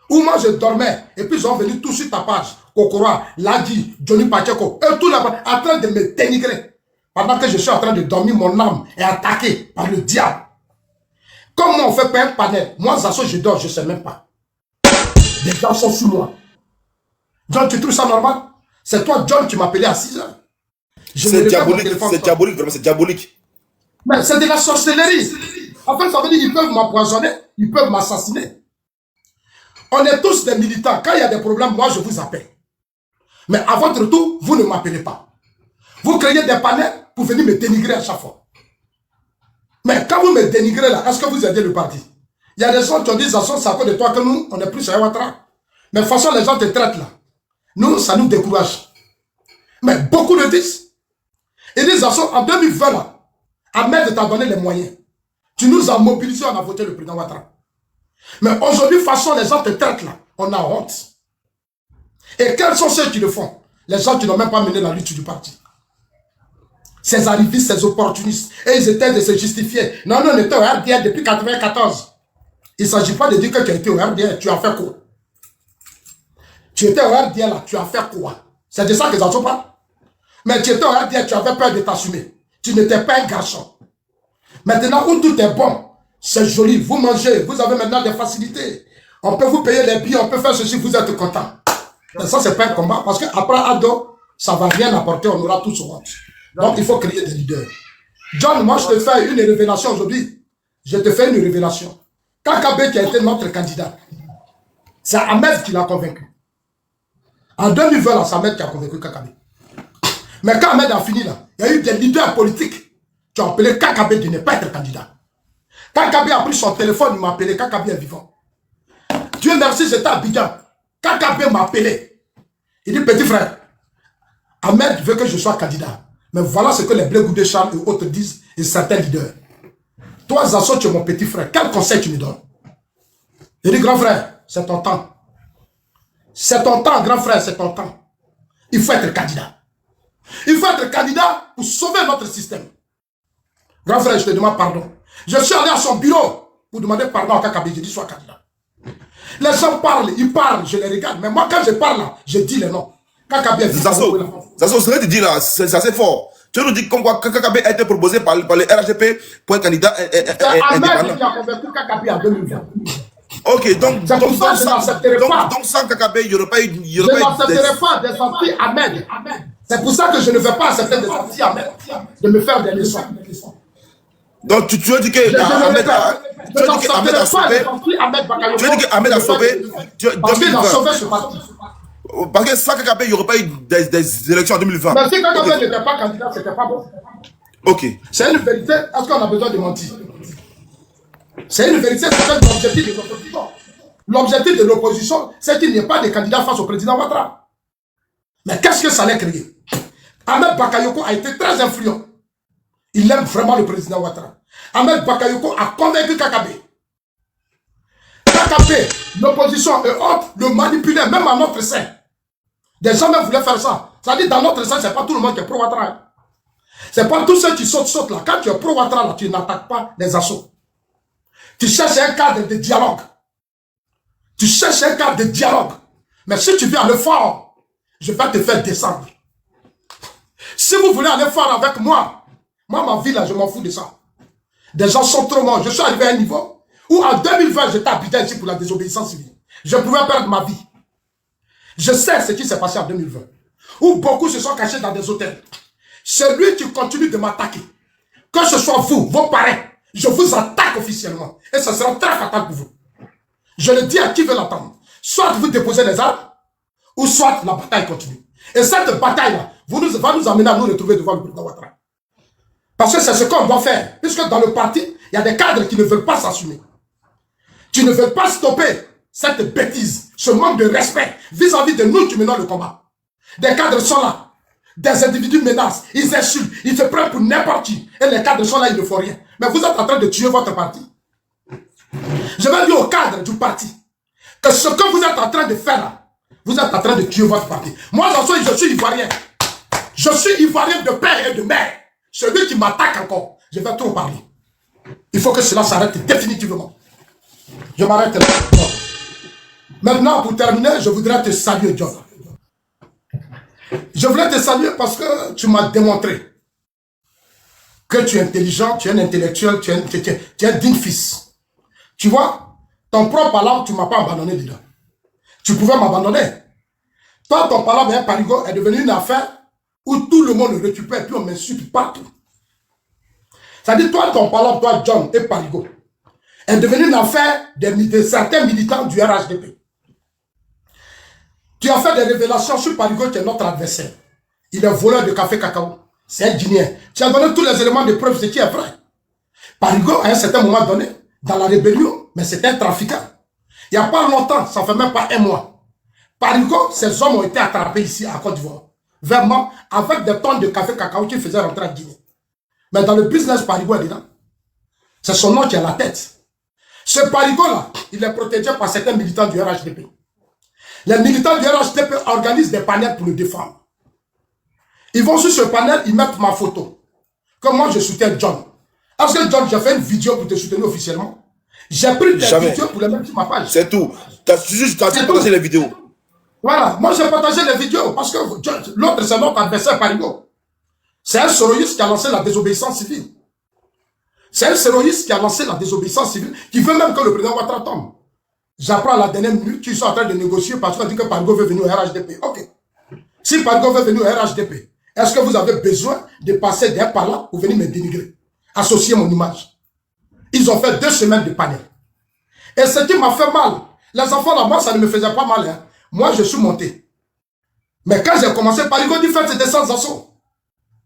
Ou moi, je dormais. Et puis, ils sont venus tous sur ta page. Kokora, Ladi, Johnny Pacheco, eux, tout là-bas, en train de me dénigrer. Pendant que je suis en train de dormir, mon âme est attaquée par le diable. Comme moi, on fait pas un panel. Moi, Zasso, je dors, je ne sais même pas. Les gens sont sous moi. John, tu trouves ça normal? C'est toi, John, qui m'appelait à 6 heures. C'est diabolique, vraiment, c'est diabolique. Mais c'est de la sorcellerie. En fait, ça veut dire qu'ils peuvent m'empoisonner, ils peuvent m'assassiner. On est tous des militants. Quand il y a des problèmes, moi, je vous appelle. Mais à votre tour, vous ne m'appelez pas. Vous créez des panels pour venir me dénigrer à chaque fois. Mais quand vous me dénigrez là, est-ce que vous aidez le parti? Il y a des gens qui ont dit, Zasso, c'est à cause de toi que nous, on est plus à Ouattara. Mais de toute façon, les gens te traitent là. Nous, ça nous décourage. Mais beaucoup le disent. Ils disent, Zasso, en 2020 là, Ahmed t'a donné les moyens. Tu nous as mobilisés, on a voté le président Ouattara. Mais aujourd'hui, de toute façon, les gens te traitent là. On a honte. Et quels sont ceux qui le font? Les gens qui n'ont même pas mené la lutte du parti. Ces arrivistes, ces opportunistes. Et ils étaient de se justifier. Non, on était au RDR depuis 1994. Il ne s'agit pas de dire que tu as été au RDR, tu as fait quoi? Tu étais au RDR là, tu as fait quoi? C'est de ça que Zasso parle. Mais tu étais au RDR, tu avais peur de t'assumer. Tu n'étais pas un garçon. Maintenant où tout est bon, c'est joli, vous mangez, vous avez maintenant des facilités. On peut vous payer les billets, on peut faire ceci, vous êtes content. Mais ça, c'est pas un combat, parce qu'après Ado, ça ne va rien apporter, on aura tous honte. Donc, il faut créer des leaders. John, moi, je te fais une révélation aujourd'hui. Je te fais une révélation. Kakabe qui a été notre candidat, c'est Ahmed qui l'a convaincu. En 2020, là, c'est Ahmed qui a convaincu Kakabe. Mais quand Ahmed a fini, là, il y a eu des leaders politiques qui ont appelé Kakabe de ne pas être candidat. Kakabe a pris son téléphone, il m'a appelé, Kakabe est vivant. Dieu merci, j'étais à Abidjan. Kakabe m'a appelé. Il dit, petit frère, Ahmed veut que je sois candidat. Mais voilà ce que les Blé Goudé Charles et autres disent, et certains leaders. Toi, Zasso, tu es mon petit frère. Quel conseil tu me donnes? Il dit, grand frère, c'est ton temps. C'est ton temps, grand frère, c'est ton temps. Il faut être candidat. Il faut être candidat pour sauver notre système. Grand frère, je te demande pardon. Je suis allé à son bureau pour demander pardon à Kakabe. Je dis, sois candidat. Les gens parlent, ils parlent, je les regarde. Mais moi, quand je parle là, je dis les noms. Kakabe est Zasso, ce que tu dis là, c'est assez fort. Tu nous dis comme quoi Kakabe a été proposé par le RHDP pour un candidat Ahmed qui a convaincu Kakabe en 2020. Ok, donc sans Kakabe, il n'y aurait pas eu... Je n'accepterai pas des anti-Ahmed. C'est pour ça que je ne vais pas accepter des anti-Ahmed de me faire des leçons. Donc tu as dit que Ahmed a sauvé... Tu as dit que Ahmed a sauvé... Parce qu'il a sauvé ce parti. Parce que sans Kakabe, il n'y aurait pas eu des élections en 2020. Mais si Kakabe n'était pas candidat, ce n'était pas bon. Ok. C'est une vérité. Est-ce qu'on a besoin de mentir? C'est une vérité, c'est l'objectif de l'opposition. L'objectif de l'opposition, c'est qu'il n'y ait pas de candidat face au président Ouattara. Mais qu'est-ce que ça allait créer? Ahmed Bakayoko a été très influent. Il aime vraiment le président Ouattara. Ahmed Bakayoko a convaincu Kakabe. Kakabe, l'opposition et autres le manipulaient, même à notre sein. Des gens même voulaient faire ça. C'est-à-dire, dans notre sein, ce n'est pas tout le monde qui est pro-Ouattara. Ce n'est pas tous ceux qui sautent là. Quand tu es pro-Ouattara, tu n'attaques pas les assauts. Tu cherches un cadre de dialogue. Tu cherches un cadre de dialogue. Mais si tu viens aller fort, je vais te faire descendre. Si vous voulez aller fort avec moi, ma vie là, je m'en fous de ça. Des gens sont trop morts. Je suis arrivé à un niveau où en 2020, j'étais habité ici pour la désobéissance civile. Je pouvais perdre ma vie. Je sais ce qui s'est passé en 2020. Où beaucoup se sont cachés dans des hôtels. C'est lui qui continue de m'attaquer. Que ce soit vous, vos parents, je vous attaque officiellement. Et ça sera très fatal pour vous. Je le dis à qui veut l'entendre. Soit vous déposez les armes, ou soit la bataille continue. Et cette bataille-là va nous amener à nous retrouver devant le président Ouattara. Parce que c'est ce qu'on doit faire. Puisque dans le parti, il y a des cadres qui ne veulent pas s'assumer. Tu ne veux pas stopper cette bêtise, ce manque de respect vis-à-vis de nous qui menons le combat. Des cadres sont là. Des individus menacent, ils insultent, ils se prennent pour n'importe qui. Et les cadres sont là, ils ne font rien. Mais vous êtes en train de tuer votre parti. Je vais dire aux cadres du parti que ce que vous êtes en train de faire là, vous êtes en train de tuer votre parti. Moi, je suis ivoirien. Je suis ivoirien de père et de mère. Celui qui m'attaque encore, je vais trop parler. Il faut que cela s'arrête définitivement. Je m'arrête là. Maintenant, pour terminer, je voudrais te saluer, John. Je voulais te saluer parce que tu m'as démontré que tu es intelligent, tu es un intellectuel, tu es un digne fils. Tu vois, ton propre palabre, tu ne m'as pas abandonné dedans. Tu pouvais m'abandonner. Toi, ton palabre et Parigo est devenu une affaire où tout le monde le récupère et puis on m'insulte partout. C'est-à-dire, toi, ton palabre, toi, John et Parigo, est devenu une affaire de certains militants du RHDP. Tu as fait des révélations sur Parigo qui est notre adversaire. Il est voleur de café cacao. C'est un Guinéen. Tu as donné tous les éléments de preuve, ce qui est vrai. Parigo, à un certain moment donné, dans la rébellion, mais c'était un trafiquant. Il n'y a pas longtemps, ça ne fait même pas un mois. Parigo, ces hommes ont été attrapés ici à Côte d'Ivoire. Vraiment, avec des tonnes de café cacao qui faisaient rentrer en Guinée. Mais dans le business, Parigo est dedans. C'est son nom qui est à la tête. Ce Parigo-là, il est protégé par certains militants du RHDP. Les militants du RHDP organisent des panels pour le défendre. Ils vont sur ce panel, ils mettent ma photo. Comme moi, je soutiens John. Est-ce que John, j'ai fait une vidéo pour te soutenir officiellement? J'ai pris des vidéos pour les mettre sur ma page. C'est tout. Tu as juste partagé les vidéos. Voilà. Moi, j'ai partagé les vidéos parce que l'autre, c'est notre adversaire Parigo. C'est un soroïste qui a lancé la désobéissance civile. C'est un soroïste qui a lancé la désobéissance civile, qui veut même que le président Ouattara tombe. J'apprends à la dernière minute qu'ils sont en train de négocier parce qu'on dit que Parigo veut venir au RHDP. Ok. Si Parigo veut venir au RHDP, est-ce que vous avez besoin de passer d'un par là pour venir me dénigrer? Associer mon image. Ils ont fait 2 semaines de panel. Et ce qui m'a fait mal, les enfants là, moi, ça ne me faisait pas mal. Hein. Moi, je suis monté. Mais quand j'ai commencé, Parigo dit faire ses descentes d'assaut.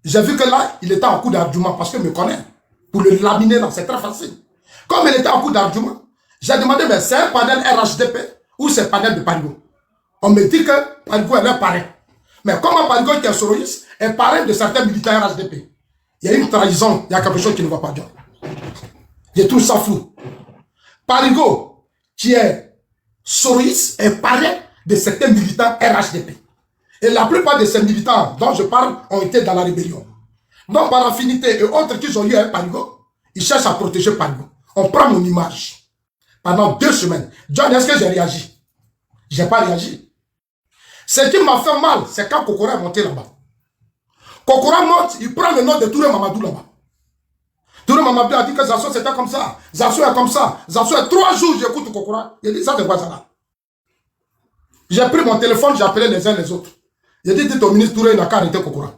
J'ai vu que là, il était en coup d'argument parce qu'il me connaît. Pour le laminer là, c'est très facile. Comme il était en coup d'argument, j'ai demandé, mais c'est un panel RHDP ou c'est un panel de Parigo? On me dit que Parigo est leur parrain. Mais comment Parigo, qui est soroïste, est parrain de certains militaires RHDP? Il y a une trahison, il y a quelque chose qui ne va pas bien. Je trouve ça flou. Parigo, qui est soroïste, est parrain de certains militants RHDP. Et la plupart de ces militants dont je parle ont été dans la rébellion. Donc, par affinité et autres qui ont eu un Parigo, ils cherchent à protéger Parigo. On prend mon image. Pendant 2 semaines. John, est-ce que j'ai réagi? Je n'ai pas réagi. Ce qui m'a fait mal, c'est quand Kokora est monté là-bas. Kokora monte, il prend le nom de Touré Mamadou là-bas. Touré Mamadou a dit que Zasso c'était comme ça. Zasso est comme ça. Zasso est 3 jours, j'écoute Kokora. Il dit ça de quoi ça là? J'ai pris mon téléphone, j'ai appelé les uns les autres. J'ai dit, dites au ministre Touré, il n'a qu'à arrêter Kokora.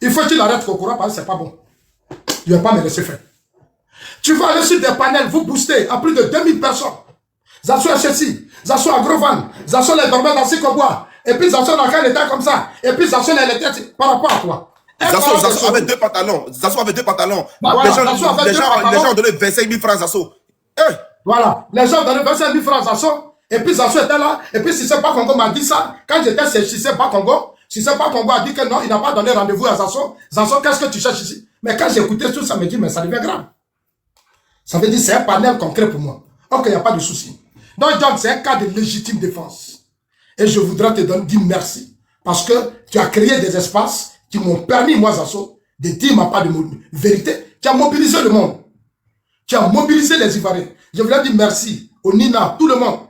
Il faut qu'il arrête Kokora parce que c'est pas bon. Il ne va pas me laisser faire. Tu vas aller sur des panels, vous boostez à plus de 2000 personnes. Zasso est ceci, Zasso à Grovan, Zasso les dormait dans Sikobois, et puis Zasso dans quel état comme ça, et puis Zasso les était par rapport à quoi? Zasso avait 2 pantalons. Zasso avait 2 pantalons. Bah voilà, les gens ont donné 25 000 francs Zasso. Hey. Voilà, les gens ont donné 25 000 francs Zasso, et puis Zasso était là, et puis Cissé Bakongo m'a dit ça, quand j'étais chez Cissé Bakongo a dit que non, il n'a pas donné rendez-vous à Zasso. Zasso, qu'est-ce que tu cherches ici? Mais quand j'écoutais tout ça, me dit, mais ça devient grave. Ça veut dire c'est un panel concret pour moi. Ok, il n'y a pas de souci. Donc, John, c'est un cas de légitime défense. Et je voudrais te dire merci. Parce que tu as créé des espaces qui m'ont permis, moi, Zasso, de dire ma part de vérité. Tu as mobilisé le monde. Tu as mobilisé les Ivoiriens. Je voulais dire merci au Nina, tout le monde.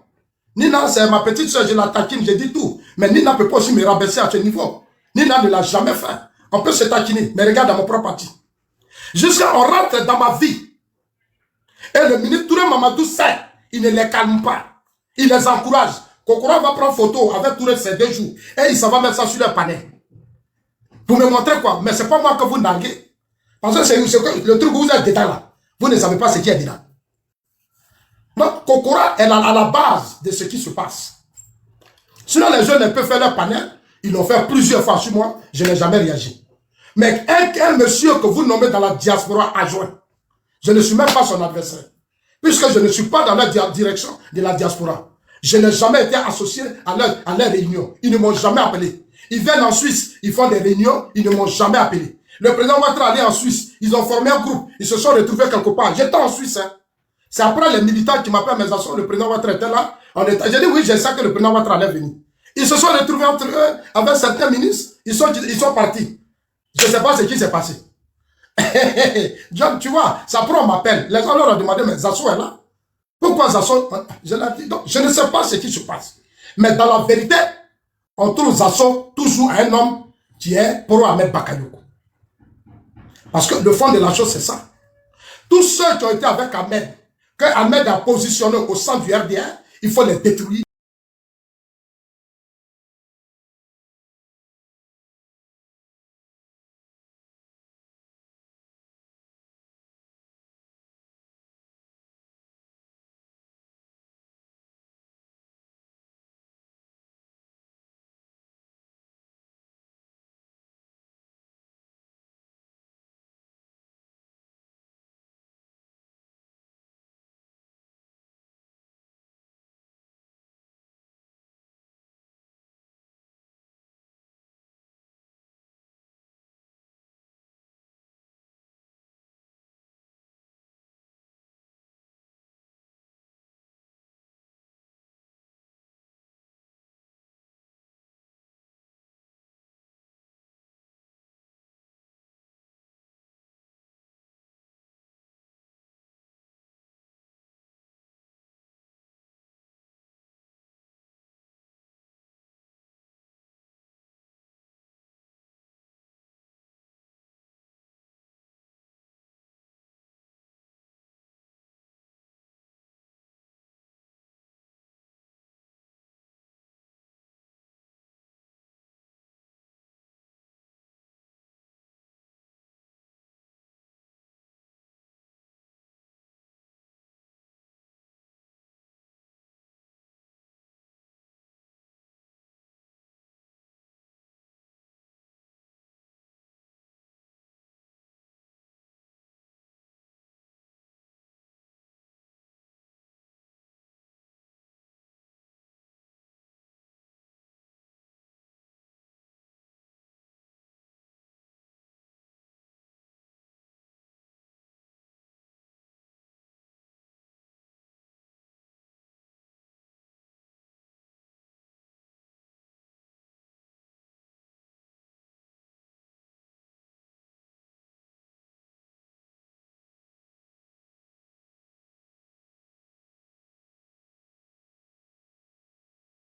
Nina, c'est ma petite soeur, je la taquine, je dis tout. Mais Nina ne peut pas aussi me rabaisser à ce niveau. Nina ne l'a jamais fait. On peut se taquiner, mais regarde dans mon propre parti. Jusqu'à on rentre dans ma vie. Et le ministre Touré Mamadou sait, il ne les calme pas. Il les encourage. Kokora va prendre photo avec Touré ces 2 jours. Et il s'en va mettre ça sur le panel. Pour me montrer quoi? Mais c'est pas moi que vous narguez. Parce que c'est le truc où vous êtes dedans là. Vous ne savez pas ce qui est dedans. Donc, Kokora est à la base de ce qui se passe. Sinon, les jeunes ne peuvent faire leur panel. Ils l'ont fait plusieurs fois sur moi. Je n'ai jamais réagi. Mais un monsieur que vous nommez dans la diaspora adjoint, je ne suis même pas son adversaire. Puisque je ne suis pas dans la direction de la diaspora. Je n'ai jamais été associé à leur réunion. Ils ne m'ont jamais appelé. Ils viennent en Suisse, ils font des réunions, ils ne m'ont jamais appelé. Le président Ouattara allait en Suisse, ils ont formé un groupe, ils se sont retrouvés quelque part. J'étais en Suisse. Hein. C'est après les militants qui m'appellent mes assos, le président Ouattara était là. J'ai dit oui, je sais que le président Ouattara allait venir. Ils se sont retrouvés entre eux avec certains ministres, ils sont partis. Je ne sais pas ce qui s'est passé. John, tu vois, ça prend, on m'appelle. Les gens leur ont demandé, mais Zasso est là. Pourquoi Zasso? Je ne sais pas ce qui se passe. Mais dans la vérité, on trouve Zasso toujours un homme qui est pro Ahmed Bakayoko. Parce que le fond de la chose, c'est ça. Tous ceux qui ont été avec Ahmed, que Ahmed a positionné au sein du RDR, il faut les détruire